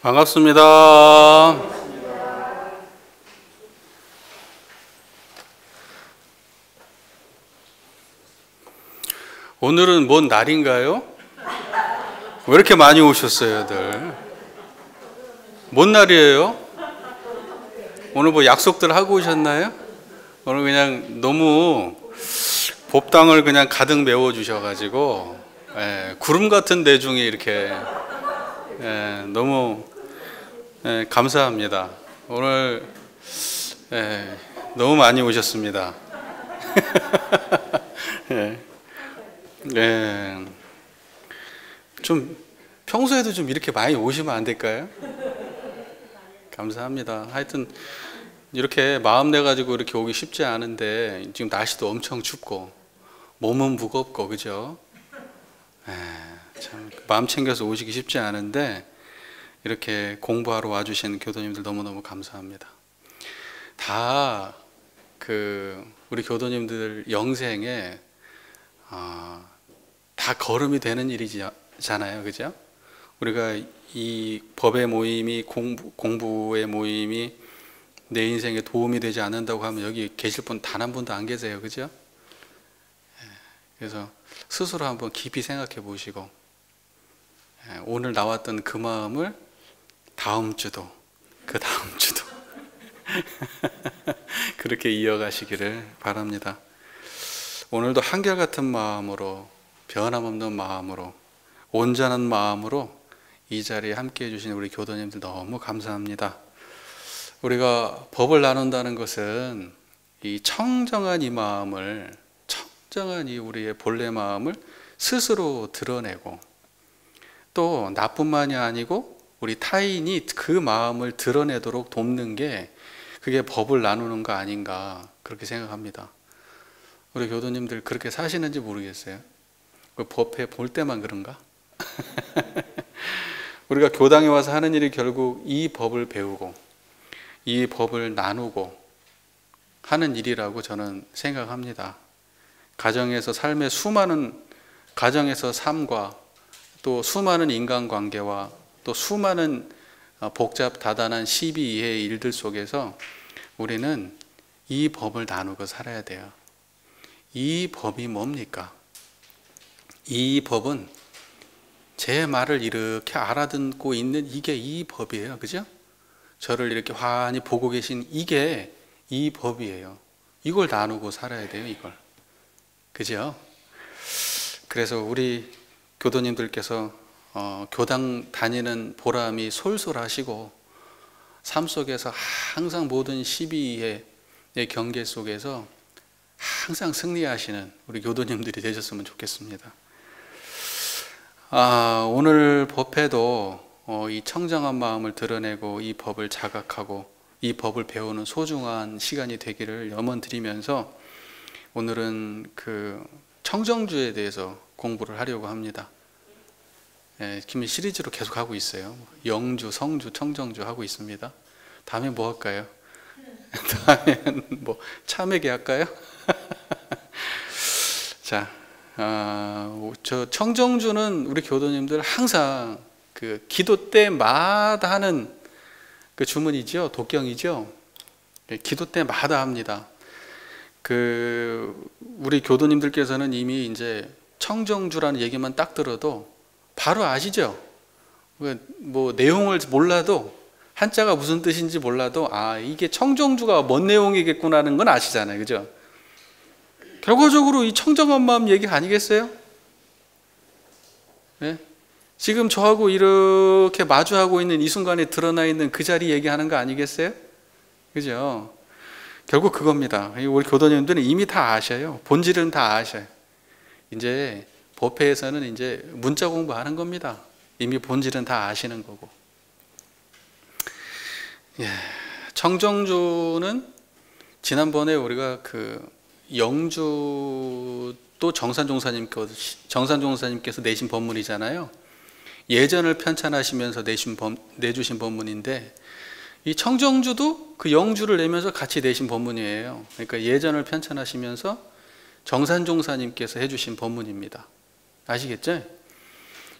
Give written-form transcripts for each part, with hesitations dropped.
반갑습니다. 오늘은 뭔 날인가요? 왜 이렇게 많이 오셨어요, 들? 뭔 날이에요? 오늘 뭐 약속들 하고 오셨나요? 오늘 그냥 너무 법당을 그냥 가득 메워주셔가지고 구름 같은 대중이 이렇게 너무 감사합니다. 오늘 너무 많이 오셨습니다. 좀 평소에도 좀 이렇게 많이 오시면 안 될까요? 감사합니다. 하여튼 이렇게 마음 내 가지고 이렇게 오기 쉽지 않은데 지금 날씨도 엄청 춥고 몸은 무겁고 그죠? 참 마음 챙겨서 오시기 쉽지 않은데 이렇게 공부하러 와주신 교도님들 너무너무 감사합니다. 다 우리 교도님들 영생에 다 걸음이 되는 일이잖아요, 그죠? 우리가 이 법의 모임이 공부의 모임이 내 인생에 도움이 되지 않는다고 하면 여기 계실 분 단 한 분도 안 계세요, 그죠? 그래서 스스로 한번 깊이 생각해 보시고 오늘 나왔던 그 마음을 다음 주도 그 다음 주도 그렇게 이어가시기를 바랍니다. 오늘도 한결같은 마음으로 변함없는 마음으로 온전한 마음으로 이 자리에 함께 해주신 우리 교도님들 너무 감사합니다. 우리가 법을 나눈다는 것은 이 청정한 이 마음을 청정한 이 우리의 본래 마음을 스스로 드러내고 또 나뿐만이 아니고 우리 타인이 그 마음을 드러내도록 돕는 게 그게 법을 나누는 거 아닌가 그렇게 생각합니다. 우리 교도님들 그렇게 사시는지 모르겠어요. 법회 볼 때만 그런가? 우리가 교당에 와서 하는 일이 결국 이 법을 배우고 이 법을 나누고 하는 일이라고 저는 생각합니다. 가정에서 삶의 가정에서 삶과 또 수많은 인간관계와 또 수많은 복잡 다단한 시비이해의 일들 속에서 우리는 이 법을 나누고 살아야 돼요. 이 법이 뭡니까? 이 법은 제 말을 이렇게 알아듣고 있는 이게 이 법이에요. 그죠? 저를 이렇게 환히 보고 계신 이게 이 법이에요. 이걸 나누고 살아야 돼요. 이걸. 그죠? 그래서 우리 교도님들께서 교당 다니는 보람이 솔솔하시고 삶 속에서 항상 모든 시비의 경계 속에서 항상 승리하시는 우리 교도님들이 되셨으면 좋겠습니다. 오늘 법회도 이 청정한 마음을 드러내고 이 법을 자각하고 이 법을 배우는 소중한 시간이 되기를 염원드리면서 오늘은 그 청정주에 대해서 공부를 하려고 합니다. 지금 시리즈로 계속 하고 있어요. 영주, 성주, 청정주 하고 있습니다. 다음에 뭐 할까요? 다음엔 뭐 참회계 할까요? 자, 저 청정주는 우리 교도님들 항상 그 기도 때마다 하는 그 주문이죠. 독경이죠. 기도 때마다 합니다. 우리 교도님들께서는 이미 이제 청정주라는 얘기만 딱 들어도 바로 아시죠? 뭐 내용을 몰라도 한자가 무슨 뜻인지 몰라도 이게 청정주가 뭔 내용이겠구나 하는 건 아시잖아요. 그죠? 결과적으로 이 청정한 마음 얘기 아니겠어요? 네? 지금 저하고 이렇게 마주하고 있는 이 순간에 드러나 있는 그 자리 얘기하는 거 아니겠어요? 그죠? 결국 그겁니다. 우리 교도님들은 이미 다 아셔요. 본질은 다 아셔요. 이제 법회에서는 이제 문자 공부하는 겁니다. 이미 본질은 다 아시는 거고. 청정주는 지난번에 우리가 영주도 정산종사님께서 내신 법문이잖아요. 예전을 편찬하시면서 내주신 법문인데 이 청정주도 그 영주를 내면서 같이 내신 법문이에요. 그러니까 예전을 편찬하시면서 정산종사님께서 해주신 법문입니다. 아시겠죠?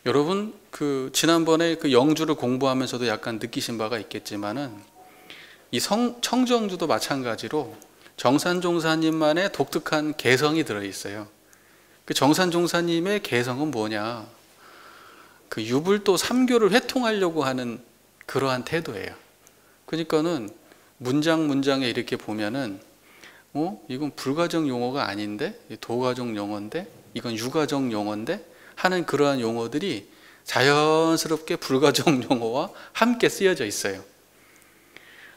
여러분 지난번에 영주를 공부하면서도 약간 느끼신 바가 있겠지만은 이 청정주도 마찬가지로 정산종사님만의 독특한 개성이 들어있어요. 그 정산종사님의 개성은 뭐냐? 유불도 삼교를 회통하려고 하는 그러한 태도예요. 그러니까는 문장에 이렇게 보면은 이건 불가정 용어가 아닌데, 도가정 용어인데, 이건 유가정 용어인데 하는 그러한 용어들이 자연스럽게 불가정 용어와 함께 쓰여져 있어요.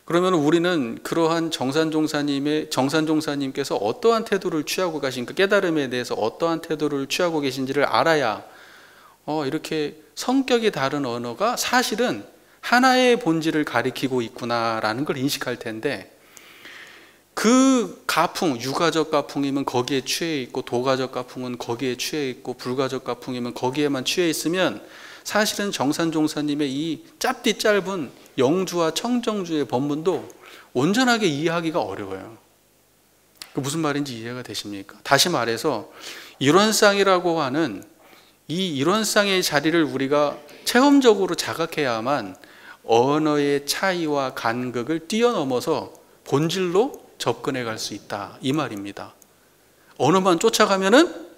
그러면 우리는 그러한 정산종사님께서 어떠한 태도를 취하고 계신가, 깨달음에 대해서 어떠한 태도를 취하고 계신지를 알아야 이렇게 성격이 다른 언어가 사실은 하나의 본질을 가리키고 있구나라는 걸 인식할 텐데, 그 가풍, 유가적 가풍이면 거기에 취해 있고, 도가적 가풍은 거기에 취해 있고, 불가적 가풍이면 거기에만 취해 있으면 사실은 정산종사님의 이 짭디 짧은 영주와 청정주의 법문도 온전하게 이해하기가 어려워요. 그 무슨 말인지 이해가 되십니까? 다시 말해서 일원상이라고 하는 이 일원상의 자리를 우리가 체험적으로 자각해야만 언어의 차이와 간극을 뛰어넘어서 본질로 접근해 갈 수 있다, 이 말입니다. 언어만 쫓아가면은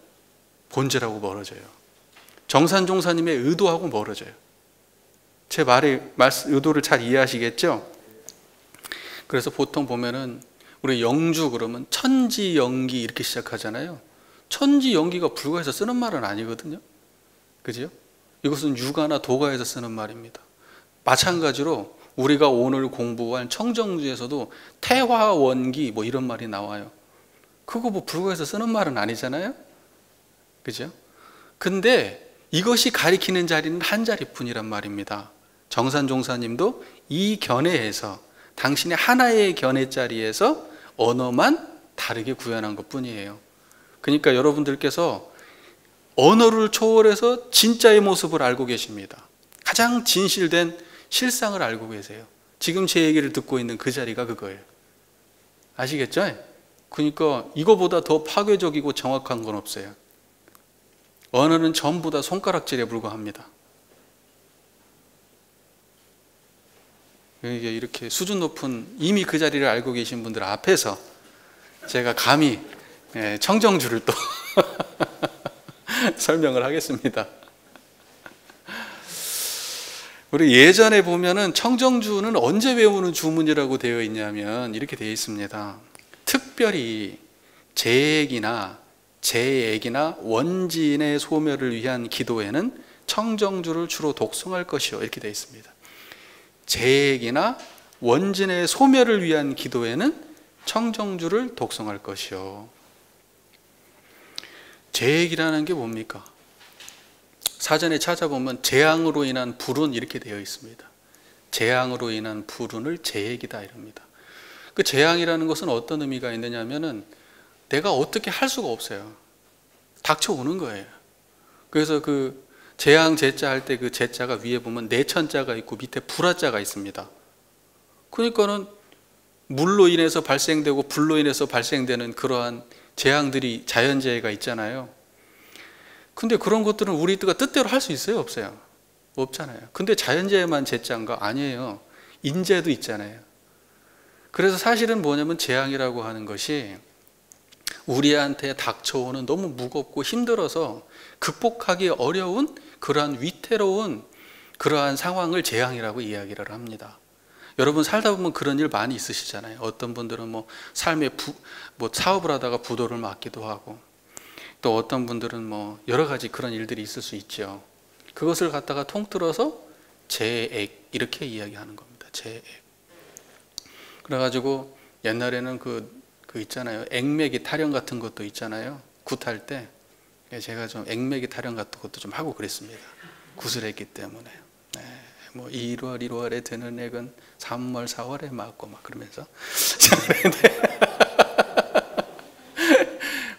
본질하고 멀어져요. 정산종사님의 의도하고 멀어져요. 제 말의 의도를 잘 이해하시겠죠? 그래서 보통 보면은 우리 영주 그러면 천지영기 이렇게 시작하잖아요. 천지영기가 불가에서 쓰는 말은 아니거든요. 그죠? 이것은 유가나 도가에서 쓰는 말입니다. 마찬가지로 우리가 오늘 공부한 청정주에서도 태화원기 뭐 이런 말이 나와요. 그거 불가에서 쓰는 말은 아니잖아요. 그죠? 근데 이것이 가리키는 자리는 한 자리뿐이란 말입니다. 정산종사님도 이 견해에서, 당신의 하나의 견해 자리에서 언어만 다르게 구현한 것뿐이에요. 그러니까 여러분들께서 언어를 초월해서 진짜의 모습을 알고 계십니다. 가장 진실된 실상을 알고 계세요. 지금 제 얘기를 듣고 있는 그 자리가 그거예요. 아시겠죠? 그러니까 이거보다 더 파괴적이고 정확한 건 없어요. 언어는 전부 다 손가락질에 불과합니다. 이렇게 수준 높은 이미 그 자리를 알고 계신 분들 앞에서 제가 감히 청정주를 또 설명을 하겠습니다. 우리 예전에 보면은 청정주는 언제 외우는 주문이라고 되어 있냐면 이렇게 되어 있습니다. 특별히 재액이나 원진의 소멸을 위한 기도에는 청정주를 주로 독송할 것이요, 이렇게 되어 있습니다. 재액이나 원진의 소멸을 위한 기도에는 청정주를 독송할 것이요. 재액이라는 게 뭡니까? 사전에 찾아보면 재앙으로 인한 불운 이렇게 되어 있습니다. 재앙으로 인한 불운을 재액이다 이럽니다. 그 재앙이라는 것은 어떤 의미가 있느냐 하면은 내가 어떻게 할 수가 없어요. 닥쳐오는 거예요. 그래서 그 재앙 제자 할 때 그 제자가 위에 보면 내천자가 있고 밑에 불화자가 있습니다. 그러니까는 물로 인해서 발생되고 불로 인해서 발생되는 그러한 재앙들이 자연재해가 있잖아요. 근데 그런 것들은 우리가 뜻대로 할 수 있어요, 없어요? 없잖아요. 근데 자연재해만 제자인가? 아니에요. 인재도 있잖아요. 그래서 사실은 뭐냐면 재앙이라고 하는 것이 우리한테 닥쳐오는 너무 무겁고 힘들어서 극복하기 어려운 그러한 위태로운 그러한 상황을 재앙이라고 이야기를 합니다. 여러분 살다 보면 그런 일 많이 있으시잖아요. 어떤 분들은 삶에 사업을 하다가 부도를 맞기도 하고, 또 어떤 분들은 여러 가지 그런 일들이 있을 수 있죠. 그것을 갖다가 통틀어서 재액 이렇게 이야기하는 겁니다. 재액. 그래가지고 옛날에는 그 있잖아요. 액매기 타령 같은 것도 있잖아요. 굿할 때 제가 좀 액매기 타령 같은 것도 좀 하고 그랬습니다. 굿을 했기 때문에. 1월에 드는 액은 3월, 4월에 맞고 막 그러면서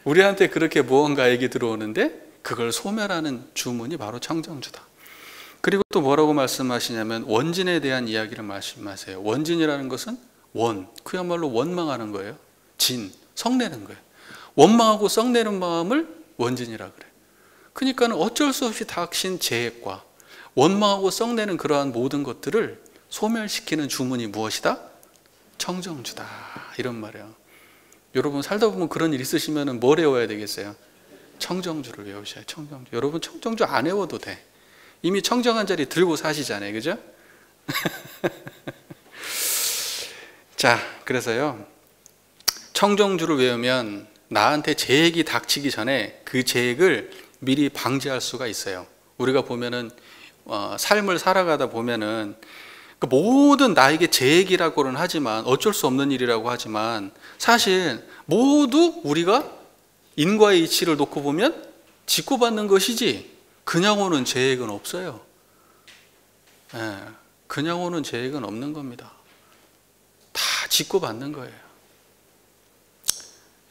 우리한테 그렇게 무언가 얘기 들어오는데 그걸 소멸하는 주문이 바로 청정주다. 그리고 또 뭐라고 말씀하시냐면 원진에 대한 이야기를 말씀하세요. 원진이라는 것은 그야말로 원망하는 거예요. 진, 성내는 거예요. 원망하고 썩내는 마음을 원진이라 그래요. 그러니까는 어쩔 수 없이 닥친 재액과 원망하고 썩내는 그러한 모든 것들을 소멸시키는 주문이 무엇이다? 청정주다. 이런 말이에요. 여러분 살다 보면 그런 일 있으시면 뭘 외워야 되겠어요? 청정주를 외우셔야 해요. 청정주. 여러분 청정주 안 외워도 돼. 이미 청정한 자리 들고 사시잖아요. 그죠? 자, 그래서요. 청정주를 외우면 나한테 재액이 닥치기 전에 그 재액을 미리 방지할 수가 있어요. 우리가 보면은 삶을 살아가다 보면은 그 모든 나에게 재액이라고는 하지만 어쩔 수 없는 일이라고 하지만 사실 모두 우리가 인과의 이치를 놓고 보면 직고받는 것이지 그냥 오는 재액은 없어요. 예, 그냥 오는 재액은 없는 겁니다. 다 직고받는 거예요.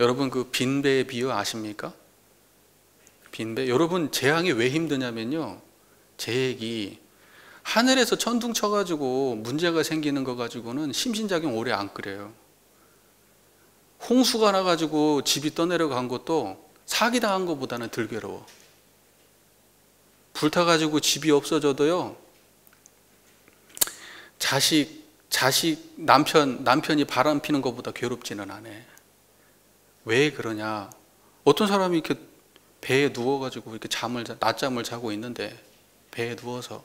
여러분 그 빈배의 비유 아십니까? 빈배. 여러분 재앙이 왜 힘드냐면요. 재액이 하늘에서 천둥 쳐가지고 문제가 생기는 거 가지고는 심신작용 오래 안 끓여요. 홍수가 나가지고 집이 떠내려간 것도 사기당한 것보다는 덜 괴로워. 불타가지고 집이 없어져도요. 남편이 바람 피는 것보다 괴롭지는 않아. 왜 그러냐? 어떤 사람이 이렇게 배에 누워가지고 이렇게 낮잠을 자고 있는데 배에 누워서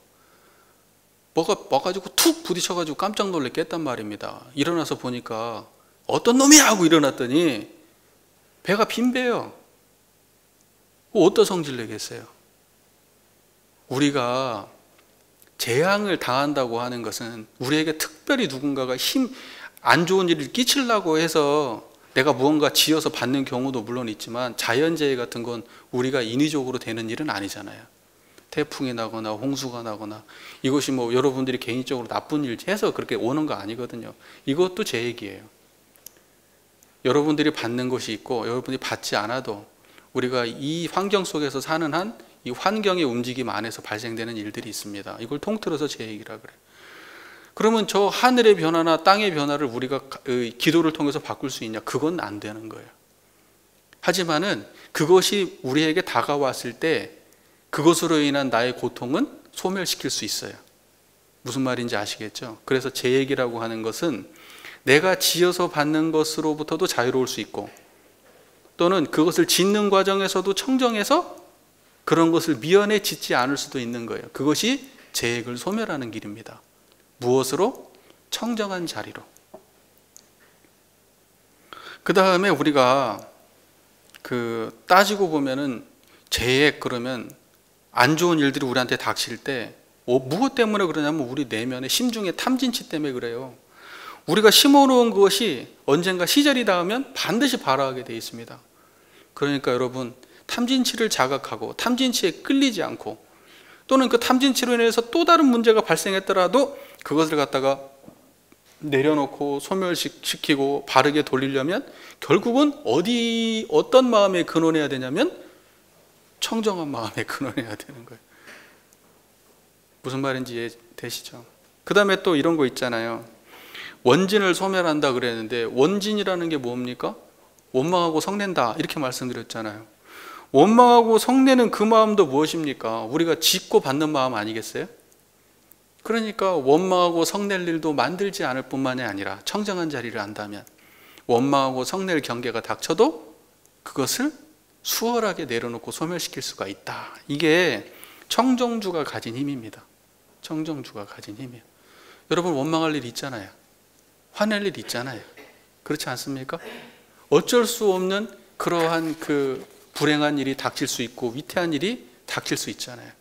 뭐가 와가지고 툭 부딪혀가지고 깜짝 놀래 깼단 말입니다. 일어나서 보니까 어떤 놈이야 하고 일어났더니 배가 빈배예요. 어떤 성질 내겠어요? 우리가 재앙을 당한다고 하는 것은 우리에게 특별히 누군가가 안 좋은 일을 끼치려고 해서 내가 무언가 지어서 받는 경우도 물론 있지만 자연재해 같은 건 우리가 인위적으로 되는 일은 아니잖아요. 태풍이 나거나 홍수가 나거나 이것이 뭐 여러분들이 개인적으로 나쁜 일 해서 그렇게 오는 거 아니거든요. 이것도 재액이에요. 여러분들이 받는 것이 있고 여러분이 받지 않아도 우리가 이 환경 속에서 사는 한 이 환경의 움직임 안에서 발생되는 일들이 있습니다. 이걸 통틀어서 재액이라 그래요. 그러면 저 하늘의 변화나 땅의 변화를 우리가 기도를 통해서 바꿀 수 있냐? 그건 안 되는 거예요. 하지만은 그것이 우리에게 다가왔을 때 그것으로 인한 나의 고통은 소멸시킬 수 있어요. 무슨 말인지 아시겠죠? 그래서 재액이라고 하는 것은 내가 지어서 받는 것으로부터도 자유로울 수 있고 또는 그것을 짓는 과정에서도 청정해서 그런 것을 미연에 짓지 않을 수도 있는 거예요. 그것이 재액을 소멸하는 길입니다. 무엇으로? 청정한 자리로. 그 다음에 우리가 따지고 보면은 재액 그러면 안 좋은 일들이 우리한테 닥칠 때 무엇 때문에 그러냐면 우리 내면의 심중의 탐진치 때문에 그래요. 우리가 심어놓은 것이 언젠가 시절이 닿으면 반드시 발화하게 되어 있습니다. 그러니까 여러분 탐진치를 자각하고 탐진치에 끌리지 않고 또는 그 탐진치로 인해서 또 다른 문제가 발생했더라도 그것을 갖다가 내려놓고 소멸시키고 바르게 돌리려면 결국은 어떤 마음에 근원해야 되냐면 청정한 마음에 근원해야 되는 거예요. 무슨 말인지 이해되시죠? 그 다음에 또 이런 거 있잖아요. 원진을 소멸한다 그랬는데 원진이라는 게 뭡니까? 원망하고 성낸다 이렇게 말씀드렸잖아요. 원망하고 성내는 그 마음도 무엇입니까? 우리가 짓고 받는 마음 아니겠어요? 그러니까 원망하고 성낼 일도 만들지 않을 뿐만이 아니라 청정한 자리를 안다면 원망하고 성낼 경계가 닥쳐도 그것을 수월하게 내려놓고 소멸시킬 수가 있다. 이게 청정주가 가진 힘입니다. 청정주가 가진 힘이에요. 여러분 원망할 일 있잖아요. 화낼 일 있잖아요. 그렇지 않습니까? 어쩔 수 없는 그러한 불행한 일이 닥칠 수 있고 위태한 일이 닥칠 수 있잖아요.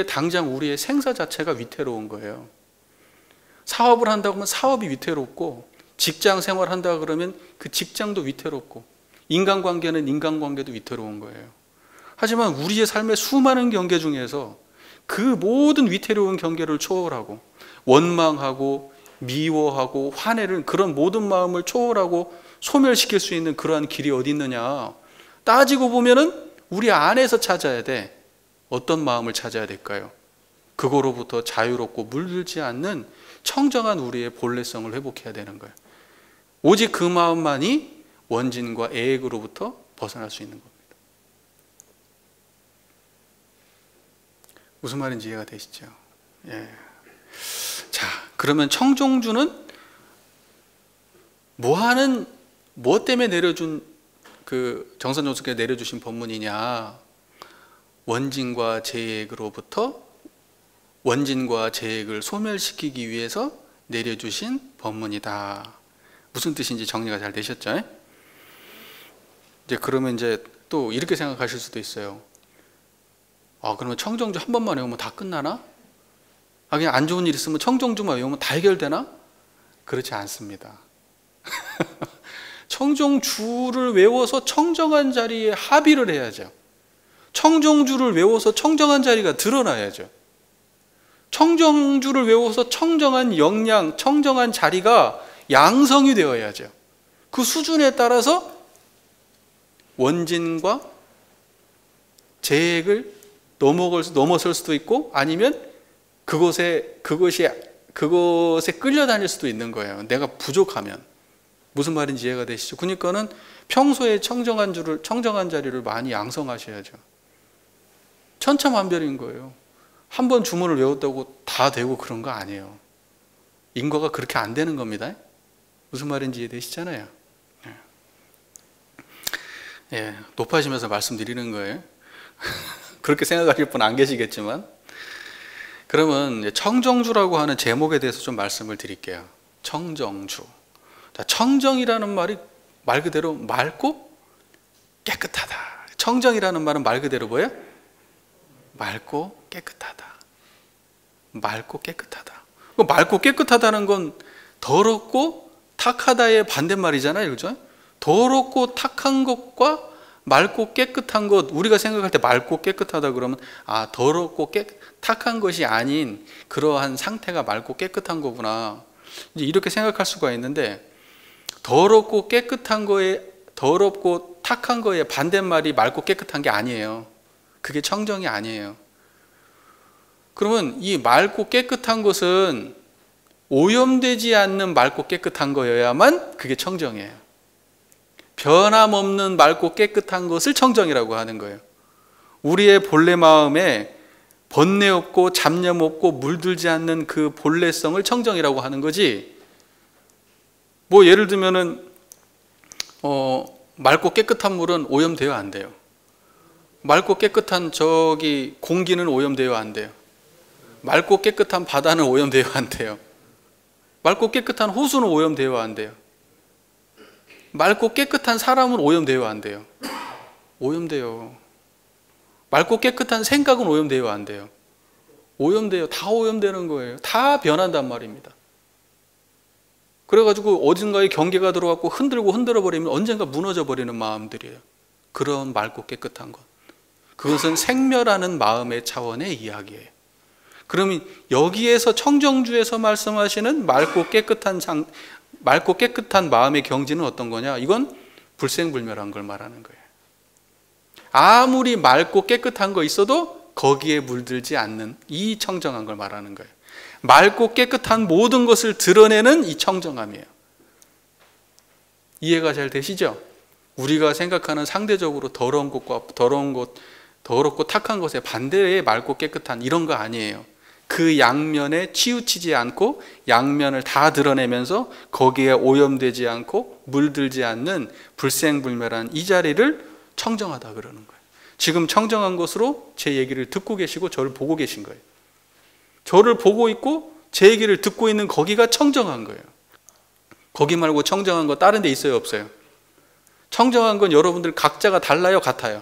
당장 우리의 생사 자체가 위태로운 거예요. 사업을 한다고 하면 사업이 위태롭고 직장 생활 한다 그러면 그 직장도 위태롭고 인간관계는 인간관계도 위태로운 거예요. 하지만 우리의 삶의 수많은 경계 중에서 그 모든 위태로운 경계를 초월하고 원망하고 미워하고 화내는 그런 모든 마음을 초월하고 소멸시킬 수 있는 그러한 길이 어디 있느냐? 따지고 보면은 우리 안에서 찾아야 돼. 어떤 마음을 찾아야 될까요? 그거로부터 자유롭고 물들지 않는 청정한 우리의 본래성을 회복해야 되는 거예요. 오직 그 마음만이 원진과 애액으로부터 벗어날 수 있는 겁니다. 무슨 말인지 이해가 되시죠? 예. 자, 그러면 청정주는 뭐 때문에 내려준 그 정선종수께서 내려주신 법문이냐? 원진과 재액으로부터 원진과 재액을 소멸시키기 위해서 내려주신 법문이다. 무슨 뜻인지 정리가 잘 되셨죠? 이제 그러면 이제 또 이렇게 생각하실 수도 있어요. 아, 그러면 청정주 한 번만 외우면 다 끝나나? 아, 그냥 안 좋은 일 있으면 청정주만 외우면 다 해결되나? 그렇지 않습니다. 청정주를 외워서 청정한 자리에 합의를 해야죠. 청정주를 외워서 청정한 자리가 드러나야죠. 청정주를 외워서 청정한 역량, 청정한 자리가 양성이 되어야죠. 그 수준에 따라서 원진과 재액을 넘어설 수도 있고, 아니면 그것에 끌려다닐 수도 있는 거예요. 내가 부족하면. 무슨 말인지 이해가 되시죠? 그러니까는 평소에 청정한 자리를 많이 양성하셔야죠. 천차만별인 거예요. 한 번 주문을 외웠다고 다 되고 그런 거 아니에요. 인과가 그렇게 안 되는 겁니다. 무슨 말인지 이해되시잖아요. 예, 높아지면서 말씀드리는 거예요. 그렇게 생각하실 분 안 계시겠지만. 그러면 청정주라고 하는 제목에 대해서 좀 말씀을 드릴게요. 청정주. 자, 청정이라는 말이 말 그대로 맑고 깨끗하다. 청정이라는 말은 말 그대로 뭐예요? 맑고 깨끗하다. 맑고 깨끗하다. 맑고 깨끗하다는 건 더럽고 탁하다의 반대말이잖아요. 그죠? 더럽고 탁한 것과 맑고 깨끗한 것, 우리가 생각할 때 맑고 깨끗하다 그러면 더럽고 탁한 것이 아닌 그러한 상태가 맑고 깨끗한 거구나. 이제 이렇게 생각할 수가 있는데, 더럽고 탁한 거에 반대말이 맑고 깨끗한 게 아니에요. 그게 청정이 아니에요. 그러면 이 맑고 깨끗한 것은 오염되지 않는 맑고 깨끗한 거여야만 그게 청정이에요. 변함없는 맑고 깨끗한 것을 청정이라고 하는 거예요. 우리의 본래 마음에 번뇌 없고 잡념 없고 물들지 않는 그 본래성을 청정이라고 하는 거지. 뭐 예를 들면은 맑고 깨끗한 물은 오염되어 안 돼요. 맑고 깨끗한 공기는 오염되어 안 돼요. 맑고 깨끗한 바다는 오염되어 안 돼요. 맑고 깨끗한 호수는 오염되어 안 돼요. 맑고 깨끗한 사람은 오염되어 안 돼요. 오염돼요. 맑고 깨끗한 생각은 오염되어 안 돼요. 오염돼요. 다 오염되는 거예요. 다 변한단 말입니다. 그래가지고 어딘가에 경계가 들어왔고 흔들어 버리면 언젠가 무너져 버리는 마음들이에요. 그런 맑고 깨끗한 것. 그것은 생멸하는 마음의 차원의 이야기예요. 그러면 여기에서 청정주에서 말씀하시는 맑고 깨끗한 마음의 경지는 어떤 거냐? 이건 불생불멸한 걸 말하는 거예요. 아무리 맑고 깨끗한 거 있어도 거기에 물들지 않는 이 청정한 걸 말하는 거예요. 맑고 깨끗한 모든 것을 드러내는 이 청정함이에요. 이해가 잘 되시죠? 우리가 생각하는 상대적으로 더럽고 탁한 것의 반대의 맑고 깨끗한 이런 거 아니에요. 그 양면에 치우치지 않고 양면을 다 드러내면서 거기에 오염되지 않고 물들지 않는 불생불멸한 이 자리를 청정하다 그러는 거예요. 지금 청정한 것으로 제 얘기를 듣고 계시고 저를 보고 계신 거예요. 저를 보고 있고 제 얘기를 듣고 있는 거기가 청정한 거예요. 거기 말고 청정한 거 다른 데 있어요, 없어요? 청정한 건 여러분들 각자가 달라요, 같아요?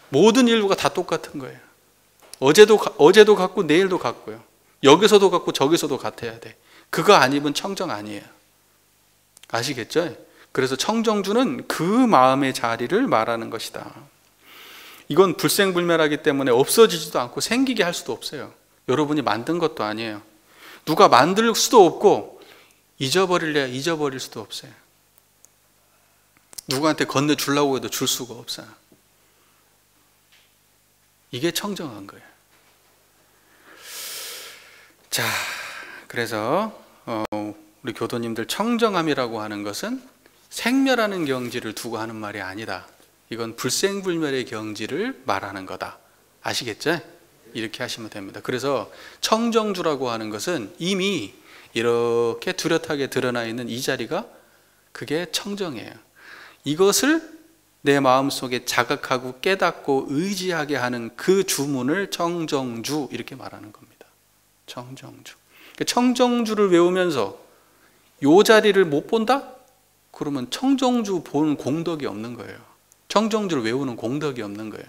모든 인류가 다 똑같은 거예요. 어제도 같고 내일도 같고요. 여기서도 같고 저기서도 같아야 돼. 그거 아니면 청정 아니에요. 아시겠죠? 그래서 청정주는 그 마음의 자리를 말하는 것이다. 이건 불생불멸하기 때문에 없어지지도 않고 생기게 할 수도 없어요. 여러분이 만든 것도 아니에요. 누가 만들 수도 없고 잊어버릴 수도 없어요. 누구한테 건네주려고 해도 줄 수가 없어요. 이게 청정한 거예요. 자, 그래서 우리 교도님들 청정함이라고 하는 것은 생멸하는 경지를 두고 하는 말이 아니다. 이건 불생불멸의 경지를 말하는 거다. 아시겠죠? 이렇게 하시면 됩니다. 그래서 청정주라고 하는 것은 이미 이렇게 뚜렷하게 드러나 있는 이 자리가 그게 청정이에요. 이것을 내 마음속에 자각하고 깨닫고 의지하게 하는 그 주문을 청정주 이렇게 말하는 겁니다. 청정주. 청정주를 외우면서 이 자리를 못 본다? 그러면 청정주 본 공덕이 없는 거예요. 청정주를 외우는 공덕이 없는 거예요.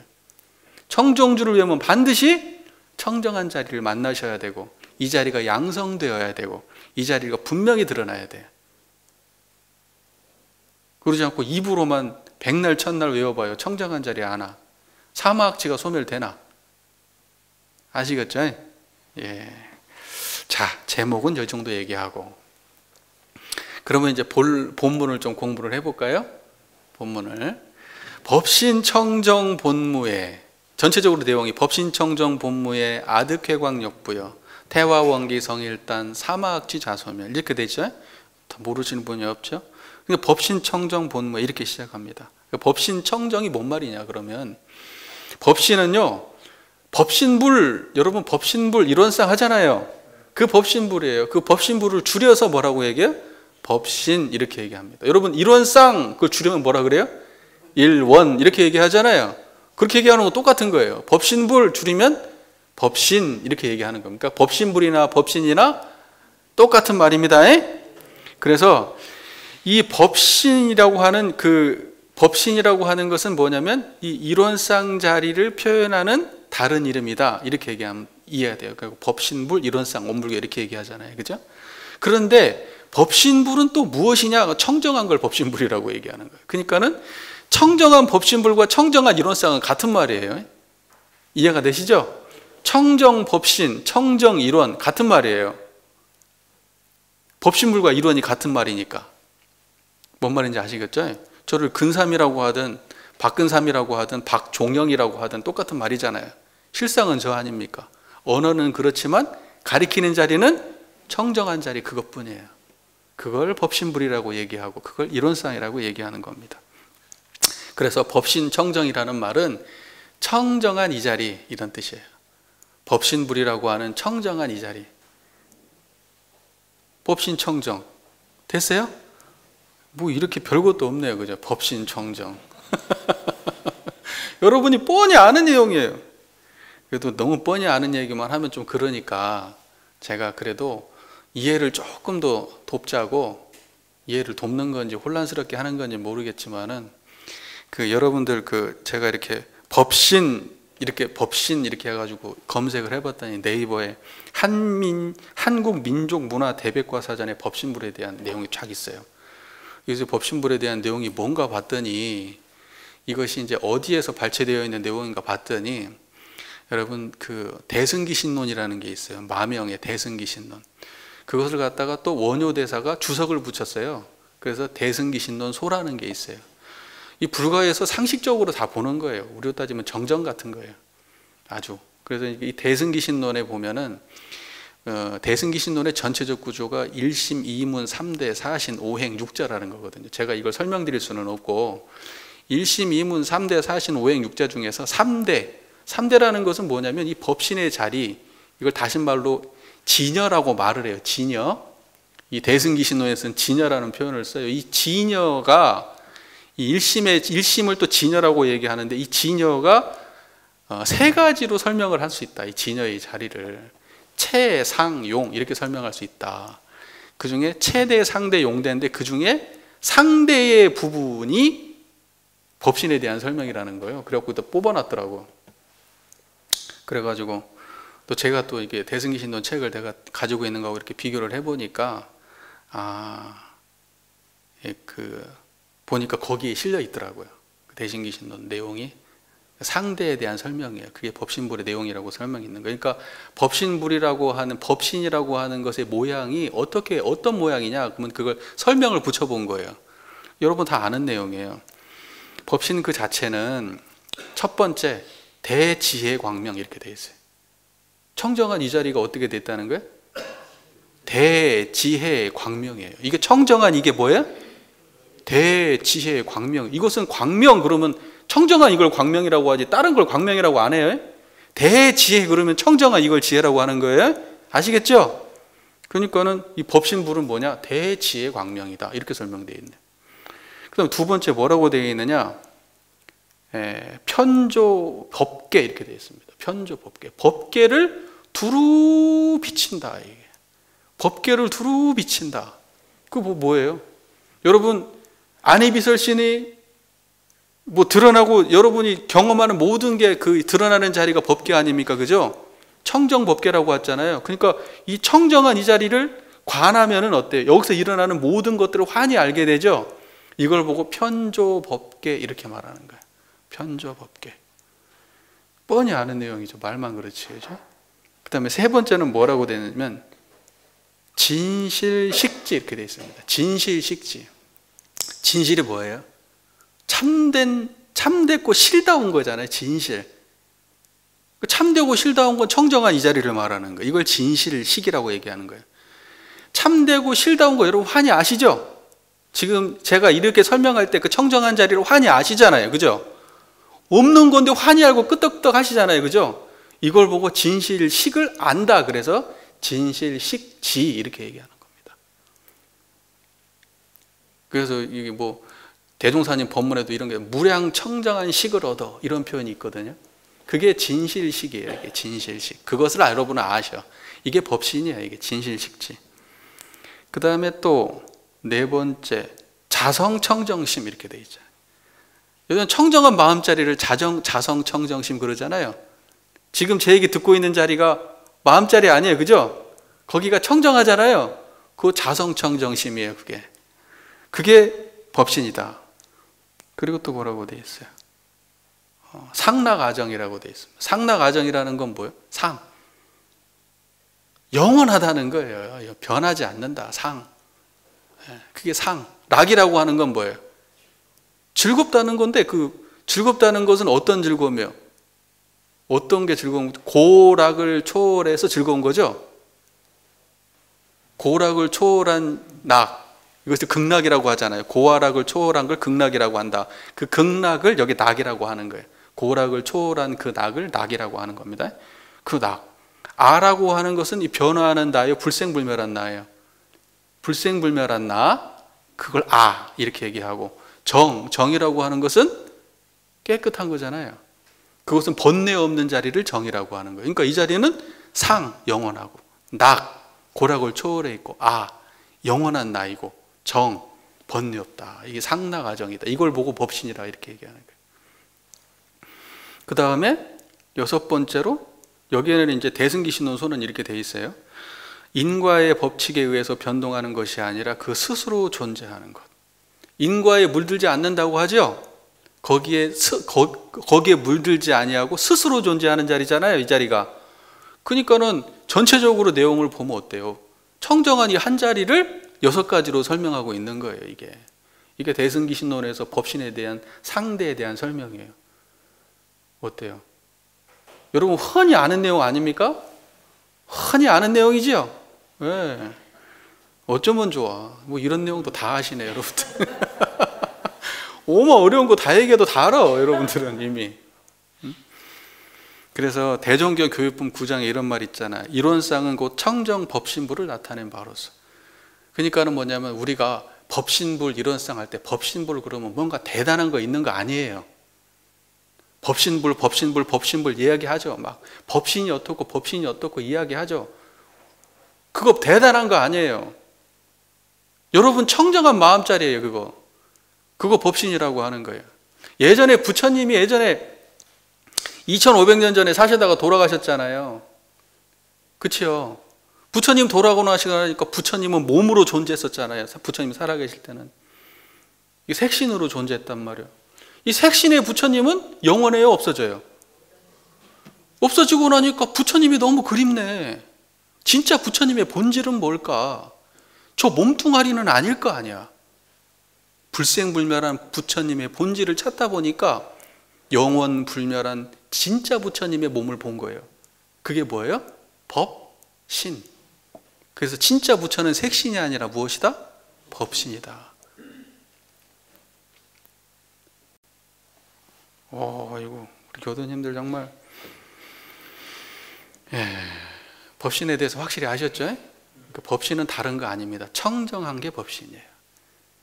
청정주를 외우면 반드시 청정한 자리를 만나셔야 되고, 이 자리가 양성되어야 되고, 이 자리가 분명히 드러나야 돼요. 그러지 않고 입으로만 백날 천날 외워봐요. 청정한 자리 아나? 사마악지가 소멸되나? 아시겠죠? 예. 자, 제목은 이 정도 얘기하고, 그러면 이제 본문을 좀 공부를 해볼까요? 본문을. 법신청정본무에, 전체적으로 내용이 법신청정본무에 아득회광역부여 태화원기성일단 사마악지 자소멸 이렇게 되죠? 모르시는 분이 없죠? 법신청정본무 이렇게 시작합니다. 법신청정이 뭔 말이냐 그러면, 법신은요, 법신불, 여러분 법신불 이론상 하잖아요. 그 법신불이에요. 그 법신불을 줄여서 뭐라고 얘기해요? 법신 이렇게 얘기합니다. 여러분 이론상 그걸 줄이면 뭐라 그래요? 일원 이렇게 얘기하잖아요. 그렇게 얘기하는 거 똑같은 거예요. 법신불 줄이면 법신 이렇게 얘기하는 겁니까? 법신불이나 법신이나 똑같은 말입니다. 그래서 이 법신이라고 하는 것은 뭐냐면 이 이론상 자리를 표현하는 다른 이름이다 이렇게 얘기하면 이해해야 돼요. 그러니까 법신불, 이론상, 원불교 이렇게 얘기하잖아요. 그죠? 그런데 법신불은 또 무엇이냐? 청정한 걸 법신불이라고 얘기하는 거예요. 그러니까는 청정한 법신불과 청정한 이론상은 같은 말이에요. 이해가 되시죠? 청정 법신, 청정 이론 같은 말이에요. 법신불과 이론이 같은 말이니까. 뭔 말인지 아시겠죠? 저를 근삼이라고 하든 박근삼이라고 하든 박종영이라고 하든 똑같은 말이잖아요. 실상은 저 아닙니까? 언어는 그렇지만 가리키는 자리는 청정한 자리 그것뿐이에요. 그걸 법신불이라고 얘기하고 그걸 이론상이라고 얘기하는 겁니다. 그래서 법신청정이라는 말은 청정한 이 자리 이런 뜻이에요. 법신불이라고 하는 청정한 이 자리. 법신청정 됐어요? 뭐 이렇게 별것도 없네요. 그죠? 법신청정. 여러분이 뻔히 아는 내용이에요. 그래도 너무 뻔히 아는 얘기만 하면 좀 그러니까 제가 그래도 이해를 조금 더 돕자고, 이해를 돕는 건지 혼란스럽게 하는 건지 모르겠지만은 여러분들 제가 이렇게 법신 이렇게 해가지고 검색을 해봤더니 네이버에 한국민족문화대백과사전의 법신불에 대한 내용이 쫙 있어요. 그래서 법신불에 대한 내용이 뭔가 봤더니 이것이 이제 어디에서 발췌되어 있는 내용인가 봤더니 여러분 대승기신론이라는 게 있어요. 마명의 대승기신론. 그것을 갖다가 또 원효대사가 주석을 붙였어요. 그래서 대승기신론 소라는 게 있어요. 이 불가에서 상식적으로 다 보는 거예요. 우리로 따지면 정정 같은 거예요. 아주. 그래서 이 대승기신론에 보면은 대승기신론의 전체적 구조가 1심, 2문, 3대, 4신, 5행, 6자라는 거거든요. 제가 이걸 설명드릴 수는 없고 1심, 2문, 3대, 4신, 5행, 6자 중에서 3대라는 것은 뭐냐면 이 법신의 자리, 이걸 다신 말로 진여라고 말을 해요. 진여. 이 대승기신론에서는 진여라는 표현을 써요. 이 진여가 이 1심을 또 진여라고 얘기하는데 이 진여가 세 가지로 설명을 할 수 있다. 이 진여의 자리를 최, 상, 용 이렇게 설명할 수 있다. 그 중에 최대, 상대, 용대인데 그 중에 상대의 부분이 법신에 대한 설명이라는 거예요. 그래갖고 또 뽑아놨더라고. 그래가지고 또 제가 또 이게 대승기신론 책을 내가 가지고 있는 거하고 이렇게 비교를 해보니까 보니까 거기에 실려 있더라고요. 대승기신론 내용이 상대에 대한 설명이에요. 그게 법신불의 내용이라고 설명이 있는 거예요. 그러니까 법신불이라고 하는 법신이라고 하는 것의 모양이 어떤 모양이냐? 그러면 그걸 설명을 붙여본 거예요. 여러분 다 아는 내용이에요. 법신 그 자체는 첫 번째 대지혜 광명 이렇게 돼 있어요. 청정한 이 자리가 어떻게 됐다는 거예요? 대지혜 광명이에요. 이게 청정한 이게 뭐예요? 대지혜 광명. 이것은 광명 그러면 청정한 이걸 광명이라고 하지 다른 걸 광명이라고 안 해요. 대지혜 그러면 청정한 이걸 지혜라고 하는 거예요. 아시겠죠? 그러니까는 이 법신불은 뭐냐? 대지혜 광명이다. 이렇게 설명되어 있네. 그다음 두 번째 뭐라고 되어 있느냐? 편조 법계 이렇게 되어 있습니다. 편조 법계. 법계를 두루 비친다. 이게. 법계를 두루 비친다. 그 뭐예요? 여러분 안이비설신이 뭐 드러나고 여러분이 경험하는 모든 게 그 드러나는 자리가 법계 아닙니까? 그죠? 청정법계라고 했잖아요. 그러니까 이 청정한 이 자리를 관하면은 어때요? 여기서 일어나는 모든 것들을 환히 알게 되죠. 이걸 보고 편조법계 이렇게 말하는 거예요. 편조법계. 뻔히 아는 내용이죠. 말만 그렇지. 그죠? 그 다음에 세 번째는 뭐라고 되냐면 진실식지 이렇게 되어 있습니다. 진실식지. 진실이 뭐예요? 참됐고 실다운 거잖아요. 진실. 참되고 실다운 건 청정한 이 자리를 말하는 거예요. 이걸 진실식이라고 얘기하는 거예요. 참되고 실다운 거 여러분 환히 아시죠? 지금 제가 이렇게 설명할 때 그 청정한 자리를 환히 아시잖아요. 그죠? 없는 건데 환히 알고 끄떡끄떡 하시잖아요. 그죠? 이걸 보고 진실식을 안다. 그래서 진실식지 이렇게 얘기하는 겁니다. 그래서 이게 뭐 대종사님 법문에도 이런 게 무량청정한 식을 얻어 이런 표현이 있거든요. 그게 진실식이에요. 이게 진실식. 그것을 여러분은 아셔. 이게 법신이에요. 이게 진실식지. 그 다음에 또 네 번째 자성청정심 이렇게 돼 있잖아요. 요즘 청정한 마음자리를 자성청정심 그러잖아요. 지금 제 얘기 듣고 있는 자리가 마음자리 아니에요. 그죠? 거기가 청정하잖아요. 그 자성청정심이에요. 그게 법신이다. 그리고 또 뭐라고 돼 있어요? 상락아정이라고 돼 있습니다. 상락아정이라는 건 뭐예요? 상. 영원하다는 거예요. 변하지 않는다. 상. 그게 상. 락이라고 하는 건 뭐예요? 즐겁다는 건데 그 즐겁다는 것은 어떤 즐거움이에요? 어떤 게 즐거운 거죠? 고락을 초월해서 즐거운 거죠? 고락을 초월한 락. 이것을 극락이라고 하잖아요. 고하락을 초월한 걸 극락이라고 한다. 그 극락을 여기 낙이라고 하는 거예요. 고락을 초월한 그 낙을 낙이라고 하는 겁니다. 그 낙. 아라고 하는 것은 이 변화하는 나예요. 불생불멸한 나예요. 불생불멸한 나. 그걸 아 이렇게 얘기하고 정이라고 하는 것은 깨끗한 거잖아요. 그것은 번뇌 없는 자리를 정이라고 하는 거예요. 그러니까 이 자리는 상, 영원하고 낙, 고락을 초월해 있고 아, 영원한 나이고 정, 번뇌 없다. 이게 상락아정이다. 이걸 보고 법신이라 이렇게 얘기하는 거예요. 그 다음에 여섯 번째로 여기에는 이제 대승기신론서는 이렇게 돼 있어요. 인과의 법칙에 의해서 변동하는 것이 아니라 그 스스로 존재하는 것. 인과에 물들지 않는다고 하죠. 거기에 물들지 아니하고 스스로 존재하는 자리잖아요. 이 자리가. 그러니까는 전체적으로 내용을 보면 어때요? 청정한 이 한 자리를 여섯 가지로 설명하고 있는 거예요. 이게 대승기신론에서 법신에 대한 상대에 대한 설명이에요. 어때요? 여러분 흔히 아는 내용 아닙니까? 흔히 아는 내용이지요? 네. 어쩌면 좋아. 뭐 이런 내용도 다 아시네, 여러분들. 오만 어려운 거 다 얘기해도 다 알아, 여러분들은 이미. 그래서 대종교 교육품 9장에 이런 말 있잖아. 이론상은 곧 청정 법신부를 나타낸 바로서. 그러니까는 뭐냐면 우리가 법신불 이론상 할 때 법신불 그러면 뭔가 대단한 거 있는 거 아니에요. 법신불 이야기하죠. 막 법신이 어떻고 이야기하죠. 그거 대단한 거 아니에요. 여러분 청정한 마음자리예요. 그거 법신이라고 하는 거예요. 예전에 부처님이 2500년 전에 사시다가 돌아가셨잖아요. 그치요? 부처님 돌아가고 나시니까 부처님은 몸으로 존재했었잖아요. 부처님 살아계실 때는. 이 색신으로 존재했단 말이에요. 이 색신의 부처님은 영원해요? 없어져요? 없어지고 나니까 부처님이 너무 그립네. 진짜 부처님의 본질은 뭘까? 저 몸뚱아리는 아닐 거 아니야. 불생불멸한 부처님의 본질을 찾다 보니까 영원불멸한 진짜 부처님의 몸을 본 거예요. 그게 뭐예요? 법신. 그래서 진짜 부처는 색신이 아니라 무엇이다? 법신이다. 이거 우리 교도님들 정말 법신에 대해서 확실히 아셨죠? 그 법신은 다른 거 아닙니다. 청정한 게 법신이에요.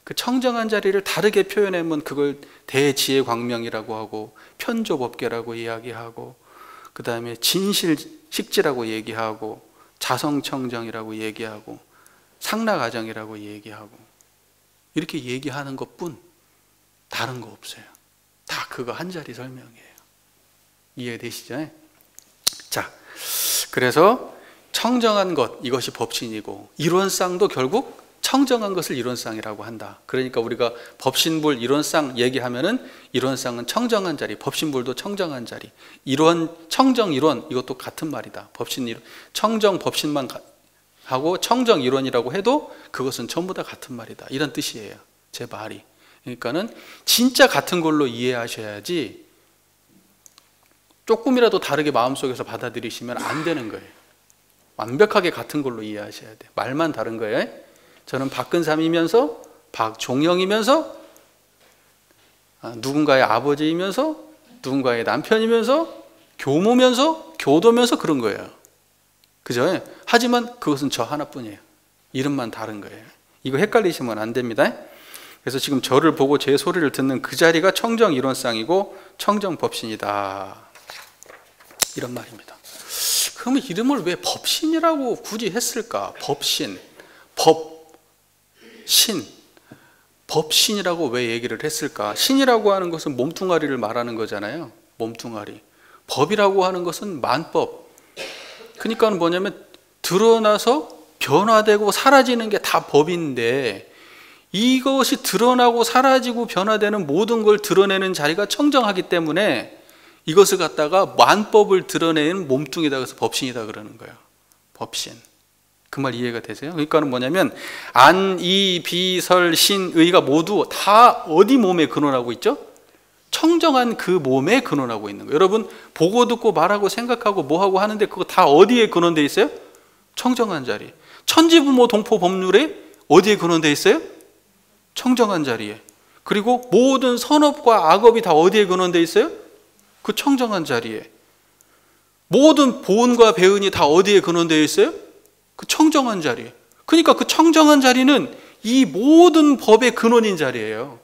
그 청정한 자리를 다르게 표현하면 그걸 대지혜광명이라고 하고 편조법계라고 이야기하고 그 다음에 진실식지라고 얘기하고 자성청정이라고 얘기하고 상락아정이라고 얘기하고 이렇게 얘기하는 것뿐 다른 거 없어요. 다 그거 한 자리 설명이에요. 이해되시죠? 자, 그래서 청정한 것, 이것이 법신이고 이론상도 결국 청정한 것을 이론상이라고 한다. 그러니까 우리가 법신불 이론상 얘기하면은 이론상은 청정한 자리, 법신불도 청정한 자리. 이론, 청정 이론 이것도 같은 말이다. 법신 이론, 청정 법신만 하고 청정 이론이라고 해도 그것은 전부 다 같은 말이다. 이런 뜻이에요. 제 말이. 그러니까는 진짜 같은 걸로 이해하셔야지 조금이라도 다르게 마음속에서 받아들이시면 안 되는 거예요. 완벽하게 같은 걸로 이해하셔야 돼요. 말만 다른 거예요. 저는 박근삼이면서 박종영이면서 누군가의 아버지이면서 누군가의 남편이면서 교모면서 교도면서 그런 거예요. 그죠? 하지만 그것은 저 하나뿐이에요. 이름만 다른 거예요. 이거 헷갈리시면 안 됩니다. 그래서 지금 저를 보고 제 소리를 듣는 그 자리가 청정 이론상이고 청정 법신이다. 이런 말입니다. 그러면 이름을 왜 법신이라고 굳이 했을까? 법신, 법신, 법신이라고 왜 얘기를 했을까? 신이라고 하는 것은 몸뚱아리를 말하는 거잖아요. 몸뚱아리. 법이라고 하는 것은 만법. 그러니까 뭐냐면 드러나서 변화되고 사라지는 게 다 법인데 이것이 드러나고 사라지고 변화되는 모든 걸 드러내는 자리가 청정하기 때문에 이것을 갖다가 만법을 드러내는 몸뚱이다 그래서 법신이다 그러는 거예요. 법신. 그 말 이해가 되세요? 그러니까는 뭐냐면 안, 이, 비, 설, 신, 의가 모두 다 어디 몸에 근원하고 있죠? 청정한 그 몸에 근원하고 있는 거예요. 여러분 보고 듣고 말하고 생각하고 뭐하고 하는데 그거 다 어디에 근원되어 있어요? 청정한 자리. 천지부모 동포 법률에 어디에 근원되어 있어요? 청정한 자리에. 그리고 모든 선업과 악업이 다 어디에 근원되어 있어요? 그 청정한 자리에. 모든 보은과 배은이 다 어디에 근원되어 있어요? 그 청정한 자리에. 그러니까 그 청정한 자리는 이 모든 법의 근원인 자리예요.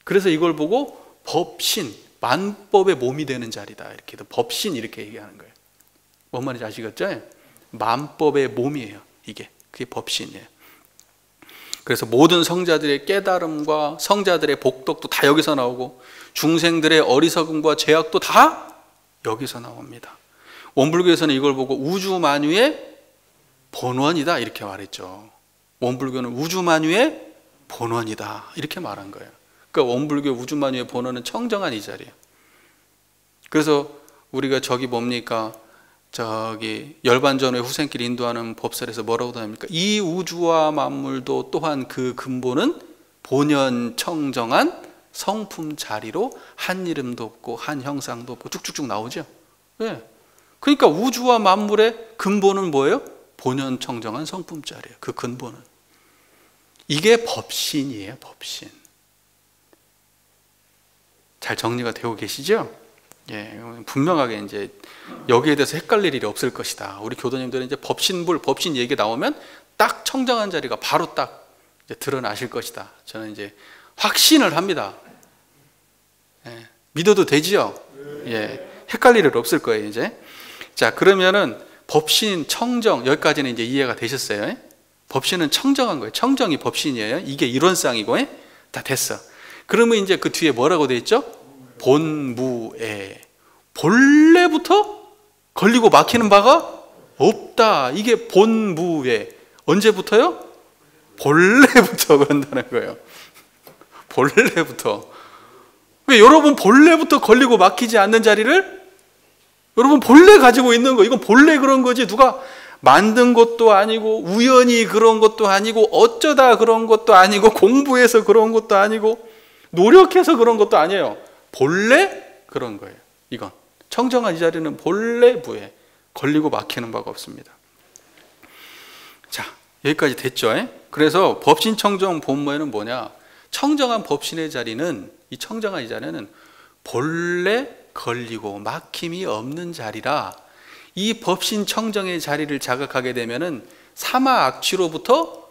그래서 이걸 보고 법신, 만법의 몸이 되는 자리다. 이렇게 법신 이렇게 얘기하는 거예요. 뭔 말인지 아시겠죠? 만법의 몸이에요. 이게. 그게 법신이에요. 그래서 모든 성자들의 깨달음과 성자들의 복덕도 다 여기서 나오고 중생들의 어리석음과 죄악도 다 여기서 나옵니다. 원불교에서는 이걸 보고 우주만유의 본원이다 이렇게 말했죠. 원불교는 우주만유의 본원이다 이렇게 말한 거예요. 그러니까 원불교 우주만유의 본원은 청정한 이 자리예요. 그래서 우리가 저기 뭡니까? 저기 열반전후의 후생길 인도하는 법설에서 뭐라고 합니까? 이 우주와 만물도 또한 그 근본은 본연 청정한 성품 자리로 한 이름도 없고 한 형상도 없고 쭉쭉쭉 나오죠. 네. 그러니까 우주와 만물의 근본은 뭐예요? 본연 청정한 성품 자리예요. 그 근본은. 이게 법신이에요. 법신. 잘 정리가 되고 계시죠? 예, 분명하게 이제 여기에 대해서 헷갈릴 일이 없을 것이다. 우리 교도님들은 이제 법신불, 법신 얘기 나오면 딱 청정한 자리가 바로 딱 이제 드러나실 것이다. 저는 이제 확신을 합니다. 예, 믿어도 되지요? 예, 헷갈릴 일 없을 거예요, 이제. 자, 그러면은 법신, 청정, 여기까지는 이제 이해가 되셨어요? 예? 법신은 청정한 거예요. 청정이 법신이에요. 이게 이론상이고, 예? 다 됐어. 그러면 이제 그 뒤에 뭐라고 돼 있죠? 본무에. 본래부터 걸리고 막히는 바가 없다. 이게 본무에. 언제부터요? 본래부터 그런다는 거예요. 본래부터. 왜 여러분 본래부터 걸리고 막히지 않는 자리를 여러분 본래 가지고 있는 거. 이건 본래 그런 거지 누가 만든 것도 아니고 우연히 그런 것도 아니고 어쩌다 그런 것도 아니고 공부해서 그런 것도 아니고 노력해서 그런 것도 아니에요. 본래 그런 거예요. 이건 청정한 이 자리는 본래 부에 걸리고 막히는 바가 없습니다. 자, 여기까지 됐죠? 그래서 법신 청정 본무에는 뭐냐? 청정한 법신의 자리는 이 청정한 이 자리는 본래 걸리고 막힘이 없는 자리라 이 법신청정의 자리를 자각하게 되면은 사마악취로부터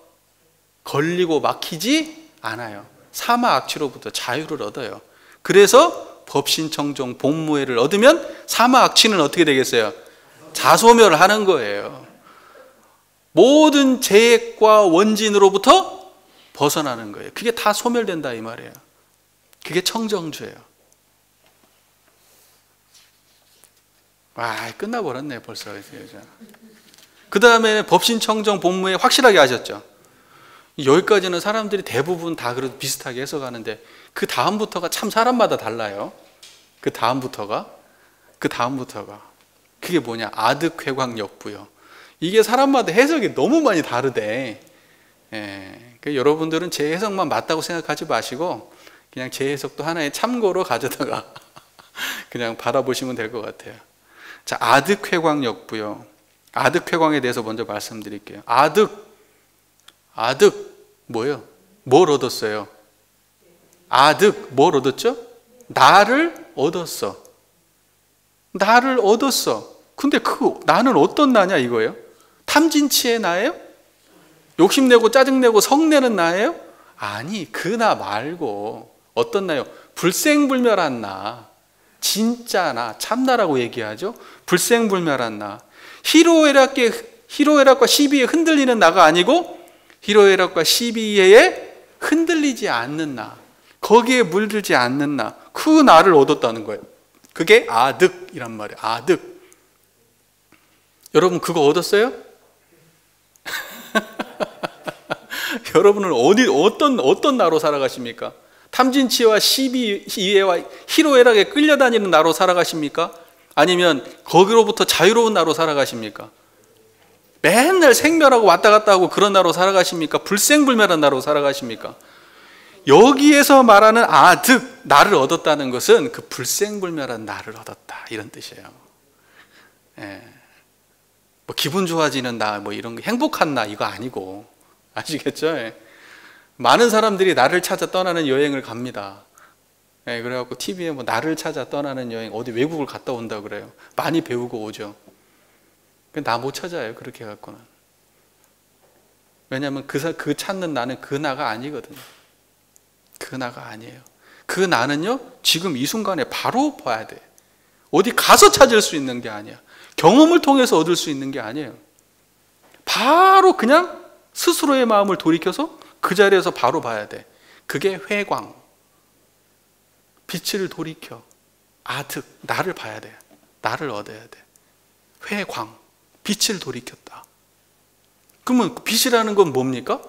걸리고 막히지 않아요. 사마악취로부터 자유를 얻어요. 그래서 법신청정 본무회를 얻으면 사마악취는 어떻게 되겠어요? 자소멸하는 거예요. 모든 재액과 원진으로부터 벗어나는 거예요. 그게 다 소멸된다 이 말이에요. 그게 청정주예요. 와, 끝나버렸네 벌써. 그 다음에 법신청정 본무회 확실하게 하셨죠. 여기까지는 사람들이 대부분 다 그래도 비슷하게 해석하는데 그 다음부터가 참 사람마다 달라요. 그 다음부터가 그게 뭐냐? 아득회광역부요. 이게 사람마다 해석이 너무 많이 다르대. 그러니까 여러분들은 제 해석만 맞다고 생각하지 마시고 그냥 제 해석도 하나의 참고로 가져다가 그냥 바라보시면 될 것 같아요. 자, 아득회광역부요. 아득회광에 대해서 먼저 말씀드릴게요. 아득 뭐예요? 뭘 얻었어요? 아득 뭘 얻었죠? 나를 얻었어. 근데 그 나는 어떤 나냐 이거예요? 탐진치의 나예요? 욕심내고 짜증내고 성내는 나예요? 아니, 그 나 말고 어떤 나요? 불생불멸한 나, 진짜 나, 참나라고 얘기하죠. 불생불멸한 나, 희로애락과 시비에 흔들리는 나가 아니고 희로애락과 시비에 흔들리지 않는 나, 거기에 물들지 않는 나, 그 나를 얻었다는 거예요. 그게 아득이란 말이에요. 아득. 여러분 그거 얻었어요? 여러분은 어떤 나로 살아가십니까? 탐진치와 시비이해와 희로애락에 끌려다니는 나로 살아가십니까? 아니면 거기로부터 자유로운 나로 살아가십니까? 맨날 생멸하고 왔다 갔다 하고 그런 나로 살아가십니까? 불생불멸한 나로 살아가십니까? 여기에서 말하는 아득, 나를 얻었다는 것은 그 불생불멸한 나를 얻었다 이런 뜻이에요. 뭐 기분 좋아지는 나, 뭐 이런 거, 행복한 나 이거 아니고, 아시겠죠? 많은 사람들이 나를 찾아 떠나는 여행을 갑니다. 그래갖고 TV에 뭐 나를 찾아 떠나는 여행, 어디 외국을 갔다 온다 그래요. 많이 배우고 오죠. 나 못 찾아요 그렇게 해갖고는. 왜냐하면 그 찾는 나는 그 나가 아니거든요. 그 나가 아니에요. 그 나는요 지금 이 순간에 바로 봐야 돼. 어디 가서 찾을 수 있는 게 아니야. 경험을 통해서 얻을 수 있는 게 아니에요. 바로 그냥 스스로의 마음을 돌이켜서 그 자리에서 바로 봐야 돼. 그게 회광. 빛을 돌이켜. 아득. 나를 봐야 돼. 나를 얻어야 돼. 회광. 빛을 돌이켰다. 그러면 빛이라는 건 뭡니까?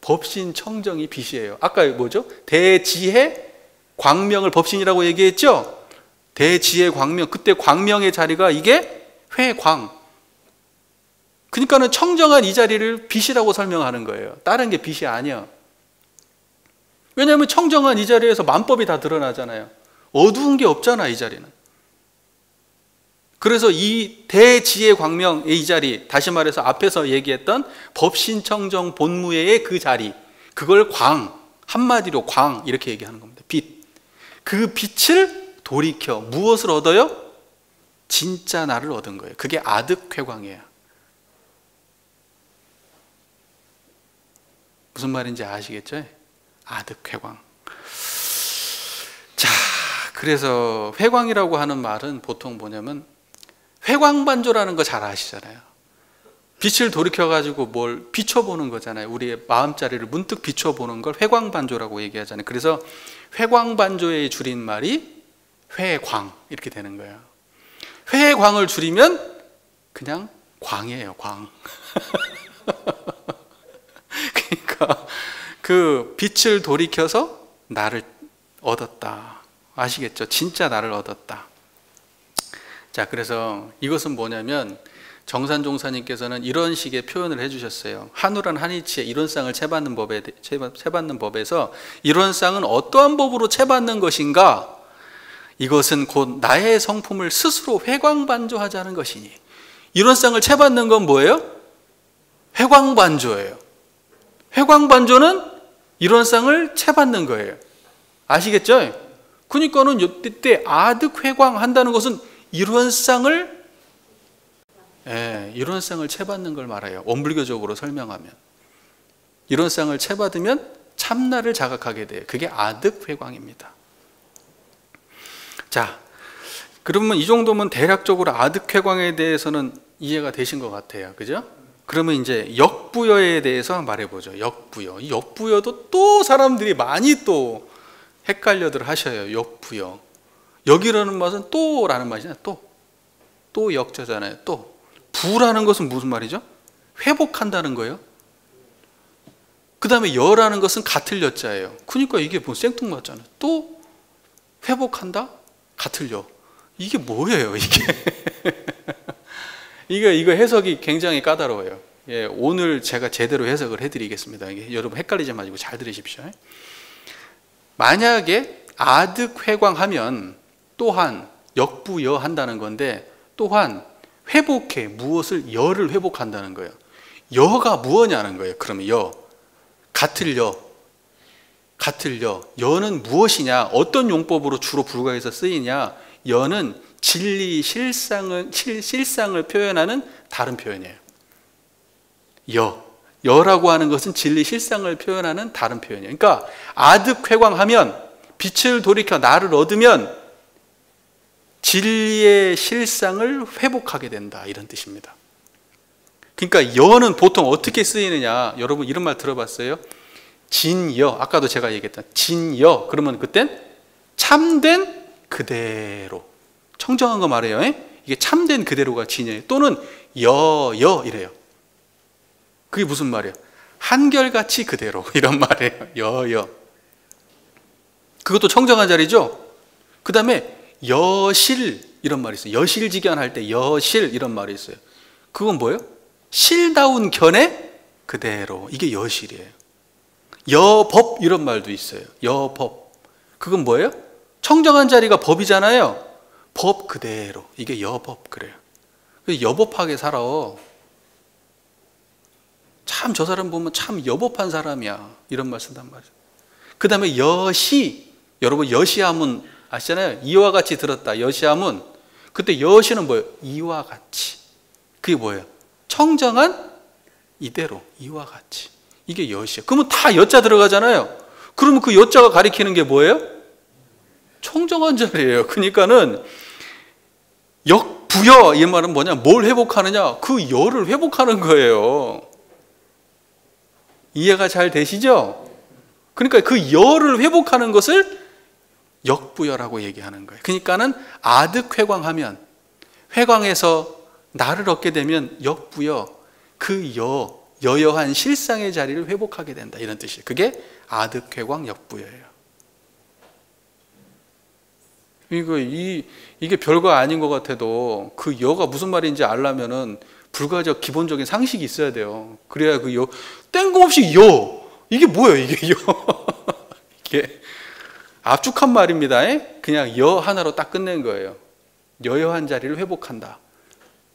법신 청정이 빛이에요. 아까 뭐죠? 대지혜 광명을 법신이라고 얘기했죠? 대지혜 광명. 그때 광명의 자리가 이게 회광. 그러니까는 청정한 이 자리를 빛이라고 설명하는 거예요. 다른 게 빛이 아니야. 왜냐하면 청정한 이 자리에서 만법이 다 드러나잖아요. 어두운 게 없잖아 이 자리는. 그래서 이 대지혜 광명의 이 자리, 다시 말해서 앞에서 얘기했던 법신청정 본무회의 그 자리, 그걸 광, 한마디로 광 이렇게 얘기하는 겁니다. 빛. 그 빛을 돌이켜 무엇을 얻어요? 진짜 나를 얻은 거예요. 그게 아득회광이에요. 무슨 말인지 아시겠죠? 아득회광. 자, 그래서 회광이라고 하는 말은 보통 뭐냐면 회광반조라는 거 잘 아시잖아요. 빛을 돌이켜가지고 뭘 비춰보는 거잖아요. 우리의 마음자리를 문득 비춰보는 걸 회광반조라고 얘기하잖아요. 그래서 회광반조의 줄임말이 회광 이렇게 되는 거예요. 회광을 줄이면 그냥 광이에요. 광. 그러니까 그 빛을 돌이켜서 나를 얻었다. 아시겠죠? 진짜 나를 얻었다. 자, 그래서 이것은 뭐냐면 정산 종사님께서는 이런 식의 표현을 해주셨어요. 한우란 한이치의 이론상을 채받는 법에서 이론상은 어떠한 법으로 채받는 것인가? 이것은 곧 나의 성품을 스스로 회광반조하자는 것이니. 이론상을 채받는 건 뭐예요? 회광반조예요. 회광반조는 이론상을 채받는 거예요. 아시겠죠? 그러니까는 이때 아득회광 한다는 것은 이론상을 예, 이런 쌍을 채받는 걸 말해요. 원불교적으로 설명하면. 이런 쌍을 채받으면 참나를 자각하게 돼요. 그게 아득회광입니다. 자, 그러면 이 정도면 대략적으로 아득회광에 대해서는 이해가 되신 것 같아요. 그죠? 그러면 이제 역부여에 대해서 말해보죠. 역부여. 이 역부여도 또 사람들이 많이 또 헷갈려들 하셔요. 역부여. 역이라는 맛은 또라는 맛이잖아요. 또 역자잖아요. 또. 부라는 것은 무슨 말이죠? 회복한다는 거예요. 그 다음에 여라는 것은 같을 여자예요. 그러니까 이게 뭐 생뚱맞잖아요. 또 회복한다? 같을 여. 이게 뭐예요, 이게? 이거 해석이 굉장히 까다로워요. 예, 오늘 제가 제대로 해석을 해드리겠습니다. 이게 여러분 헷갈리지 마시고 잘 들으십시오. 만약에 아득회광하면 또한 역부여 한다는 건데, 또한 회복해, 무엇을? 여를 회복한다는 거예요. 여가 무엇냐는 거예요. 그러면 여, 같을 여, 여는 무엇이냐? 어떤 용법으로 주로 불가에서 쓰이냐? 여는 진리, 실상을 표현하는 다른 표현이에요. 여라고 하는 것은 진리, 실상을 표현하는 다른 표현이에요. 그러니까 아득회광하면, 빛을 돌이켜 나를 얻으면 진리의 실상을 회복하게 된다, 이런 뜻입니다. 그러니까 여는 보통 어떻게 쓰이느냐? 여러분 이런 말 들어봤어요? 진여. 아까도 제가 얘기했던 진여. 그러면 그땐 참된 그대로, 청정한 거 말해요. 이게 참된 그대로가 진여예요. 또는 여 이래요. 그게 무슨 말이에요? 한결같이 그대로, 이런 말이에요. 여. 그것도 청정한 자리죠. 그 다음에 여실, 이런 말이 있어요. 여실직연할 때 여실, 이런 말이 있어요. 그건 뭐예요? 실다운 견해 그대로. 이게 여실이에요. 여법, 이런 말도 있어요. 여법. 그건 뭐예요? 청정한 자리가 법이잖아요. 법 그대로. 이게 여법. 그래요. 여법하게 살아. 참 저 사람 보면 참 여법한 사람이야, 이런 말 쓴단 말이에요. 그 다음에 여시. 여러분 여시하면 아시잖아요. 이와 같이 들었다. 여시하면, 그때 여시는 뭐예요? 이와 같이. 그게 뭐예요? 청정한 이대로, 이와 같이. 이게 여시야. 그러면 다 여자 들어가잖아요. 그러면 그 여자가 가리키는 게 뭐예요? 청정한 자리예요. 그러니까는 역부여, 이 말은 뭐냐? 뭘 회복하느냐? 그 여를 회복하는 거예요. 이해가 잘 되시죠? 그러니까 그 여를 회복하는 것을 역부여라고 얘기하는 거예요. 그러니까는 아득회광하면, 회광에서 나를 얻게 되면 역부여, 그 여여한 실상의 자리를 회복하게 된다, 이런 뜻이에요. 그게 아득회광 역부여예요. 이게 별거 아닌 것 같아도 그 여가 무슨 말인지 알려면은 불가적 기본적인 상식이 있어야 돼요. 그래야 그 여, 땡금없이 여, 이게 뭐예요, 이게 여. 이게 압축한 말입니다. 그냥 여 하나로 딱 끝낸 거예요. 여여한 자리를 회복한다,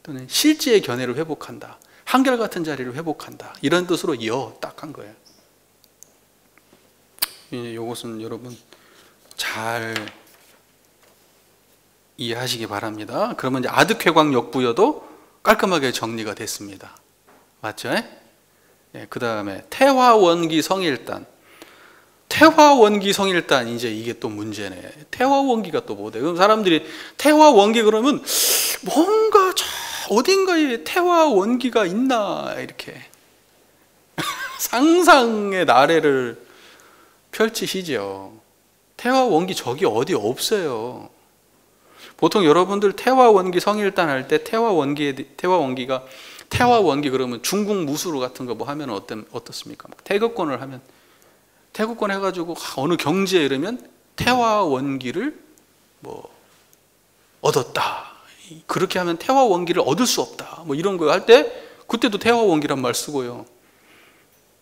또는 실지의 견해를 회복한다, 한결같은 자리를 회복한다, 이런 뜻으로 여 딱 한 거예요. 이것은 여러분 잘 이해하시기 바랍니다. 그러면 이제 아득회광 역부여도 깔끔하게 정리가 됐습니다. 맞죠? 그 다음에 태화원기 성일단. 태화원기 성일단, 이제 이게 또 문제네. 태화원기가 또 뭐돼? 그럼 사람들이 태화원기 그러면 뭔가 저 어딘가에 태화원기가 있나, 이렇게 상상의 나래를 펼치시죠. 태화원기 저기 어디 없어요. 보통 여러분들 태화원기 성일단 할 때 태화원기가 태화원기 그러면 중국 무술 같은 거 뭐 하면 어떻습니까? 태극권을 하면, 태극권 해가지고 어느 경지에 이르면 태화원기를 뭐 얻었다, 그렇게 하면 태화원기를 얻을 수 없다, 뭐 이런 거 할 때 그때도 태화원기란 말 쓰고요.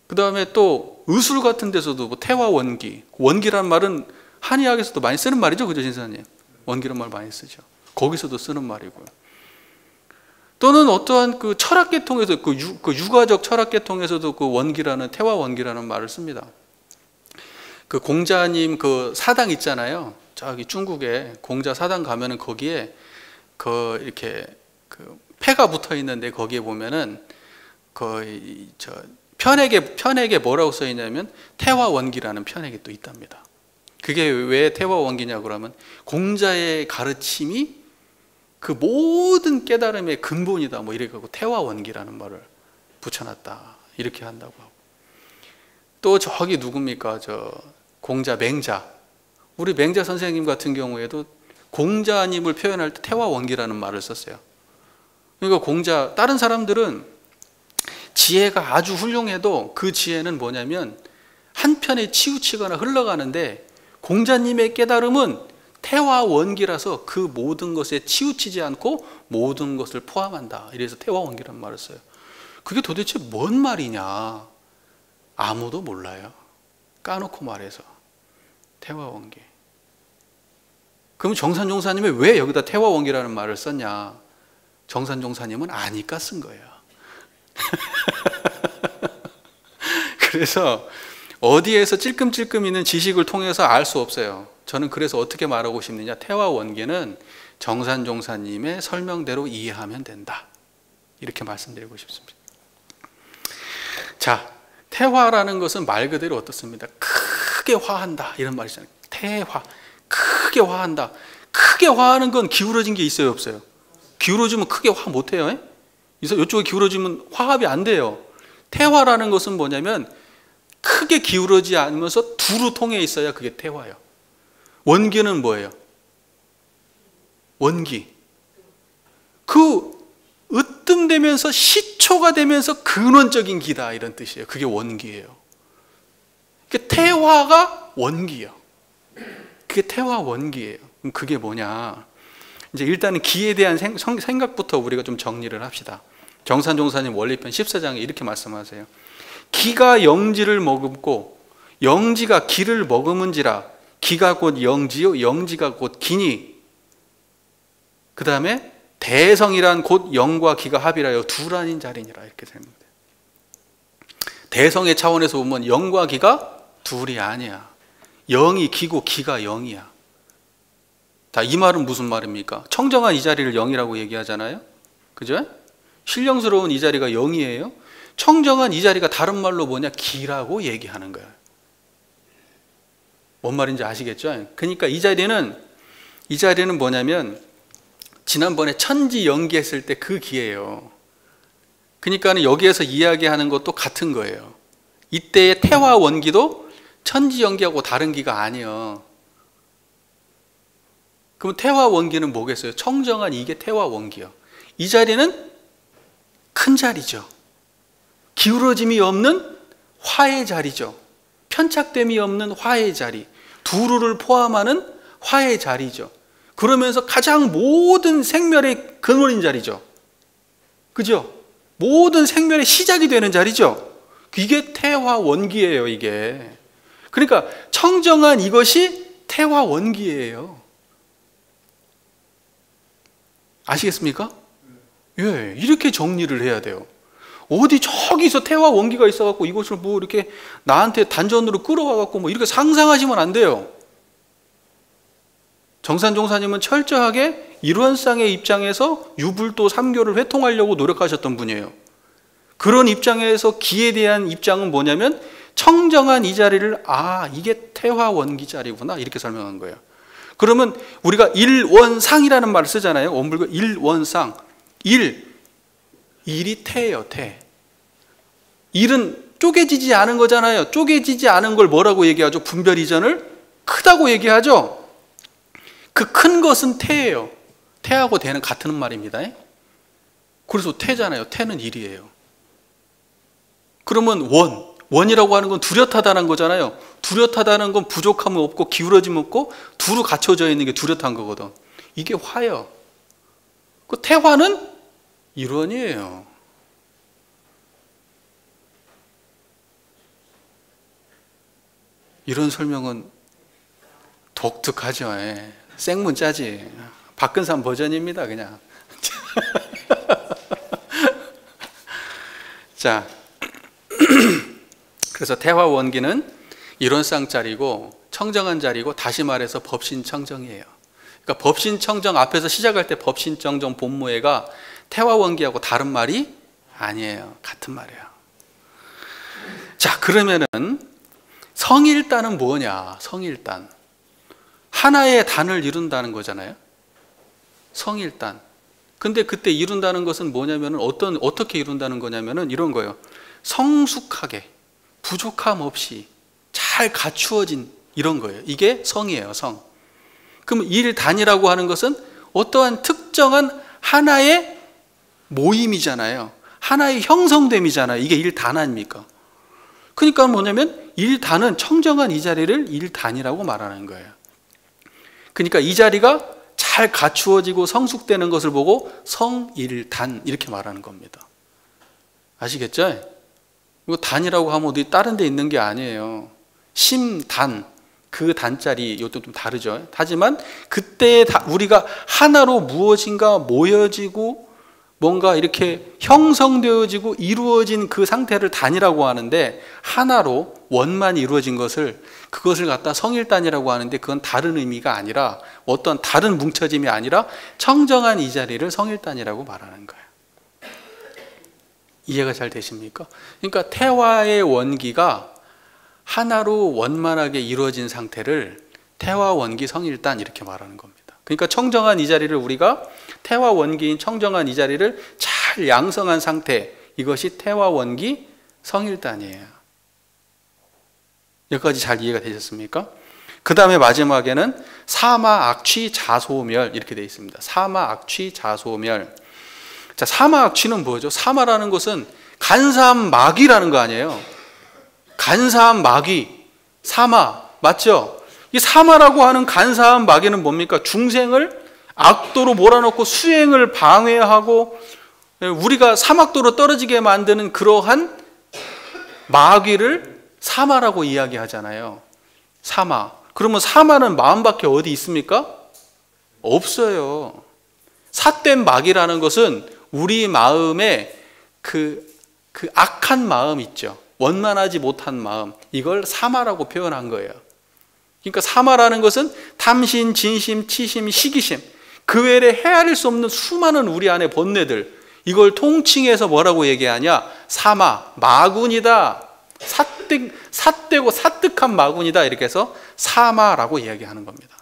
그 다음에 또 의술 같은 데서도 뭐 태화원기, 원기란 말은 한의학에서도 많이 쓰는 말이죠, 그죠, 신사님? 원기란 말 많이 쓰죠. 거기서도 쓰는 말이고요. 또는 어떠한 그 철학계통에서, 그 유가적 철학계통에서도 그 원기라는, 태화원기라는 말을 씁니다. 그 공자님 그 사당 있잖아요. 저기 중국에 공자 사당 가면은 거기에 그 이렇게 그 태가 붙어 있는데 거기에 보면은 거의 편액에 뭐라고 써 있냐면 태화원기라는 편액이 또 있답니다. 그게 왜 태화원기냐고 그러면 공자의 가르침이 그 모든 깨달음의 근본이다 뭐 이렇게 하고 태화원기라는 말을 붙여놨다 이렇게 한다고 하고, 또 저기 누굽니까? 저 공자 맹자, 우리 맹자 선생님 같은 경우에도 공자님을 표현할 때 태화원기라는 말을 썼어요. 그러니까 공자, 다른 사람들은 지혜가 아주 훌륭해도 그 지혜는 뭐냐면 한편에 치우치거나 흘러가는데, 공자님의 깨달음은 태화원기라서 그 모든 것에 치우치지 않고 모든 것을 포함한다. 이래서 태화원기라는 말을 써요. 그게 도대체 뭔 말이냐? 아무도 몰라요. 까놓고 말해서 태화원기. 그럼 정산종사님이 왜 여기다 태화원기라는 말을 썼냐? 정산종사님은 아니까 쓴 거예요. 그래서 어디에서 찔끔찔끔 있는 지식을 통해서 알 수 없어요. 저는 그래서 어떻게 말하고 싶느냐, 태화원기는 정산종사님의 설명대로 이해하면 된다, 이렇게 말씀드리고 싶습니다. 자, 태화라는 것은 말 그대로 어떻습니까? 크게 화한다 이런 말이잖아요. 태화, 크게 화한다. 크게 화하는 건 기울어진 게 있어요, 없어요? 기울어지면 크게 화 못해요. 이쪽에 기울어지면 화합이 안 돼요. 태화라는 것은 뭐냐면 크게 기울어지지 않으면서 두루 통해 있어야 그게 태화예요. 원기는 뭐예요? 원기, 그 으뜸되면서 시초가 되면서 근원적인 기다, 이런 뜻이에요. 그게 원기예요. 태화가 원기예요. 그게 태화 원기예요. 그럼 그게 뭐냐? 이제 일단은 기에 대한 생각부터 우리가 좀 정리를 합시다. 정산종사님 원리편 14장에 이렇게 말씀하세요. 기가 영지를 머금고 영지가 기를 머금은지라 기가 곧 영지요 영지가 곧 기니, 그 다음에 대성이란 곧 영과 기가 합이라여 둘아닌 자리니라, 이렇게 됩니다. 대성의 차원에서 보면 영과 기가 둘이 아니야. 영이 기고 기가 영이야. 자, 이 말은 무슨 말입니까? 청정한 이 자리를 영이라고 얘기하잖아요. 그죠? 신령스러운 이 자리가 영이에요. 청정한 이 자리가 다른 말로 뭐냐? 기라고 얘기하는 거예요. 뭔 말인지 아시겠죠? 그러니까 이 자리는 뭐냐면 지난번에 천지 연기했을 때 그 기예요. 그러니까 여기에서 이야기하는 것도 같은 거예요. 이때의 태화 원기도 천지 연기하고 다른 기가 아니에요. 그럼 태화 원기는 뭐겠어요? 청정한 이게 태화 원기요. 이 자리는 큰 자리죠. 기울어짐이 없는 화의 자리죠. 편착됨이 없는 화의 자리, 두루를 포함하는 화의 자리죠. 그러면서 가장 모든 생멸의 근원인 자리죠. 그죠? 모든 생멸의 시작이 되는 자리죠. 이게 태화 원기예요, 이게. 그러니까 청정한 이것이 태화 원기예요. 아시겠습니까? 예, 이렇게 정리를 해야 돼요. 어디 저기서 태화 원기가 있어갖고 이것을 뭐 이렇게 나한테 단전으로 끌어와갖고 뭐 이렇게 상상하시면 안 돼요. 정산종사님은 철저하게 일원상의 입장에서 유불도 삼교를 회통하려고 노력하셨던 분이에요. 그런 입장에서 기에 대한 입장은 뭐냐면 청정한 이 자리를 이게 태화 원기 자리구나, 이렇게 설명한 거예요. 그러면 우리가 일원상이라는 말을 쓰잖아요. 원불교 일원상. 일이 태예요, 태. 일은 쪼개지지 않은 거잖아요. 쪼개지지 않은 걸 뭐라고 얘기하죠? 분별 이전을 크다고 얘기하죠. 그 큰 것은 태예요. 태하고 대는 같은 말입니다. 그래서 태잖아요. 태는 일이에요. 그러면 원이라고 하는 건 뚜렷하다는 거잖아요. 뚜렷하다는 건 부족함은 없고 기울어짐 없고 두루 갖춰져 있는 게 뚜렷한 거거든. 이게 화예요. 그 태화는 일원이에요. 이런 설명은 독특하죠. 생문자지. 박근삼 버전입니다, 그냥. 자, 그래서 태화 원기는 일원상 자리고 청정한 자리고, 다시 말해서 법신청정이에요. 그러니까 법신청정 앞에서 시작할 때 법신청정 본무회가 태와 원기하고 다른 말이 아니에요. 같은 말이에요. 자, 그러면은 성일단은 뭐냐? 성일단. 하나의 단을 이룬다는 거잖아요. 성일단. 근데 그때 이룬다는 것은 뭐냐면은 어떻게 이룬다는 거냐면은 이런 거예요. 성숙하게, 부족함 없이 잘 갖추어진 이런 거예요. 이게 성이에요, 성. 그럼 일단이라고 하는 것은 어떠한 특정한 하나의 모임이잖아요. 하나의 형성됨이잖아요. 이게 일단 아닙니까? 그러니까 뭐냐면 일단은 청정한 이 자리를 일단이라고 말하는 거예요. 그러니까 이 자리가 잘 갖추어지고 성숙되는 것을 보고 성일단 이렇게 말하는 겁니다. 아시겠죠? 이거 단이라고 하면 어디 다른 데 있는 게 아니에요. 심단, 그 단자리 이것도 좀 다르죠. 하지만 그때 우리가 하나로 무엇인가 모여지고 뭔가 이렇게 형성되어지고 이루어진 그 상태를 단이라고 하는데, 하나로 원만 이루어진 그것을 갖다 성일단이라고 하는데, 그건 다른 의미가 아니라 어떤 다른 뭉쳐짐이 아니라 청정한 이 자리를 성일단이라고 말하는 거예요. 이해가 잘 되십니까? 그러니까 태화의 원기가 하나로 원만하게 이루어진 상태를 태화 원기 성일단 이렇게 말하는 겁니다. 그러니까 청정한 이 자리를 우리가 태화 원기인 청정한 이 자리를 잘 양성한 상태, 이것이 태화 원기 성일단이에요. 여기까지 잘 이해가 되셨습니까? 그 다음에 마지막에는 사마 악취 자소멸 이렇게 되어 있습니다. 사마 악취 자소멸. 자, 사마 악취는 뭐죠? 사마라는 것은 간사한 마귀라는 거 아니에요? 간사한 마귀, 사마 맞죠? 이 사마라고 하는 간사한 마귀는 뭡니까? 중생을 악도로 몰아넣고 수행을 방해하고 우리가 사막도로 떨어지게 만드는 그러한 마귀를 사마라고 이야기하잖아요. 사마. 그러면 사마는 마음밖에 어디 있습니까? 없어요. 삿된 마귀라는 것은 우리 마음에 그 악한 마음 있죠. 원만하지 못한 마음, 이걸 사마라고 표현한 거예요. 그러니까 사마라는 것은 탐심, 진심, 치심, 시기심, 그 외에 헤아릴 수 없는 수많은 우리 안의 번뇌들, 이걸 통칭해서 뭐라고 얘기하냐? 사마, 마군이다. 삿되고 사뜩한 마군이다. 이렇게 해서 사마라고 이야기하는 겁니다.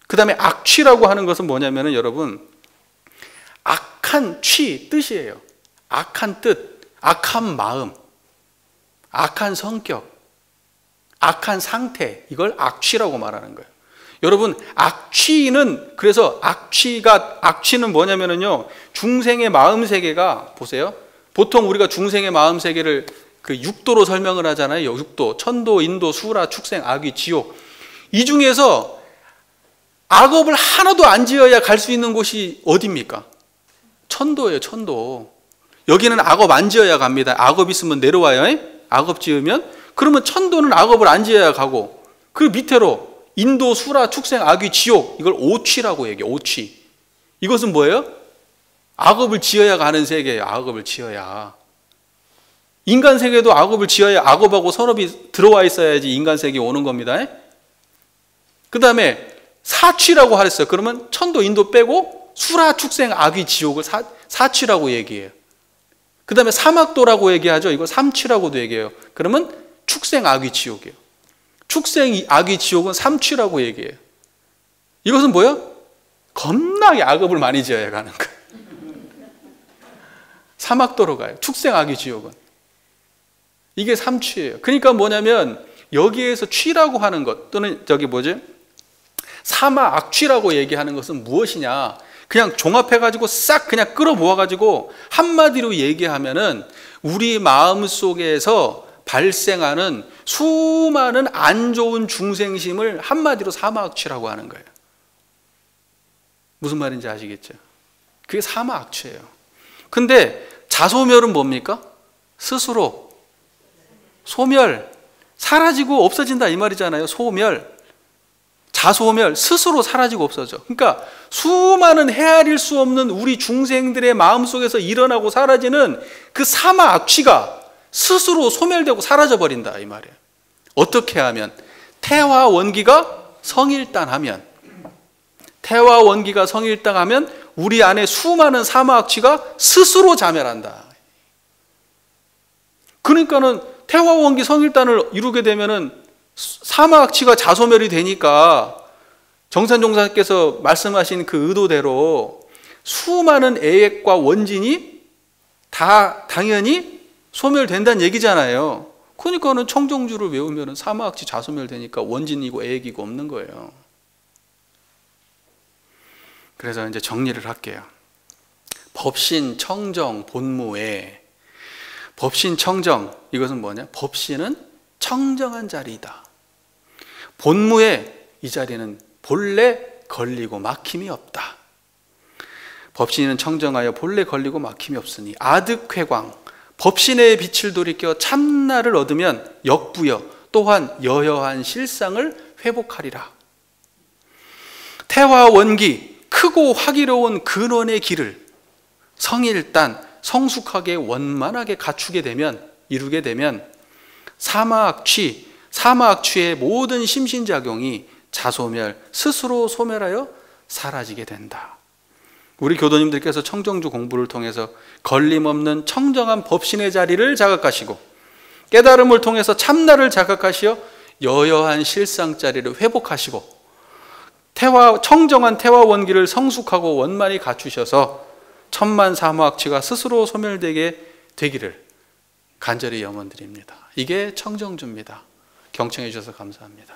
그 다음에 악취라고 하는 것은 뭐냐면은 여러분, 악한 취, 뜻이에요. 악한 뜻, 악한 마음, 악한 성격, 악한 상태, 이걸 악취라고 말하는 거예요. 여러분, 악취는, 그래서 악취는 뭐냐면요, 중생의 마음 세계가, 보세요. 보통 우리가 중생의 마음 세계를 그 육도로 설명을 하잖아요. 육도, 천도, 인도, 수라, 축생, 악귀, 지옥. 이 중에서 악업을 하나도 안 지어야 갈 수 있는 곳이 어디입니까? 천도예요, 천도. 여기는 악업 안 지어야 갑니다. 악업 있으면 내려와요. 악업 지으면. 그러면 천도는 악업을 안 지어야 가고, 그 밑으로 인도, 수라, 축생, 악귀, 지옥, 이걸 오취라고 얘기해요. 오취. 이것은 뭐예요? 악업을 지어야 가는 세계예요. 악업을 지어야. 인간 세계도 악업을 지어야 악업하고 선업이 들어와 있어야지 인간 세계에 오는 겁니다. 그 다음에 사취라고 하랬어요. 그러면 천도, 인도 빼고 수라, 축생, 악귀, 지옥을 사취라고 얘기해요. 그 다음에 사막도라고 얘기하죠. 이거 삼취라고도 얘기해요. 그러면 축생, 악귀, 지옥이에요. 축생, 악귀, 지옥은 삼취라고 얘기해요. 이것은 뭐예요? 겁나게 악업을 많이 지어야 가는 거예요. 사막도로 가요. 축생, 악귀, 지옥은. 이게 삼취예요. 그러니까 뭐냐면 여기에서 취라고 하는 것, 또는 사마 악취라고 얘기하는 것은 무엇이냐? 그냥 종합해가지고 싹 그냥 끌어모아가지고 한마디로 얘기하면은 우리 마음 속에서 발생하는 수많은 안 좋은 중생심을 한마디로 사마악취라고 하는 거예요. 무슨 말인지 아시겠죠? 그게 사마악취예요. 근데 자소멸은 뭡니까? 스스로 소멸, 사라지고 없어진다 이 말이잖아요. 소멸, 자소멸, 스스로 사라지고 없어져. 그러니까 수많은 헤아릴 수 없는 우리 중생들의 마음속에서 일어나고 사라지는 그 사마악취가 스스로 소멸되고 사라져버린다 이 말이에요. 어떻게 하면? 태화 원기가 성일단하면, 태와 원기가 성일당하면 우리 안에 수많은 사마악취가 스스로 자멸한다. 그러니까는 태와 원기 성일단을 이루게 되면은 사마악취가 자소멸이 되니까 정산종사께서 말씀하신 그 의도대로 수많은 애액과 원진이 다 당연히 소멸된다는 얘기잖아요. 그러니까는 청정주를 외우면 사마악취 자소멸되니까 원진이고 애액이고 없는 거예요. 그래서 이제 정리를 할게요. 법신, 청정, 본무에 법신, 청정, 이것은 뭐냐? 법신은 청정한 자리이다. 본무에 이 자리는 본래 걸리고 막힘이 없다. 법신은 청정하여 본래 걸리고 막힘이 없으니 아득회광, 법신의 빛을 돌이켜 참나를 얻으면 역부여 또한 여여한 실상을 회복하리라. 태화 원기, 크고 화기로운 근원의 길을 성일단, 성숙하게 원만하게 갖추게 되면, 이루게 되면 사마악취의 모든 심신작용이 자소멸, 스스로 소멸하여 사라지게 된다. 우리 교도님들께서 청정주 공부를 통해서 걸림없는 청정한 법신의 자리를 자각하시고 깨달음을 통해서 참나를 자각하시어 여여한 실상 자리를 회복하시고 청정한 태화 원기를 성숙하고 원만히 갖추셔서 천만 사마악취가 스스로 소멸되게 되기를 간절히 염원드립니다. 이게 청정주입니다. 경청해 주셔서 감사합니다.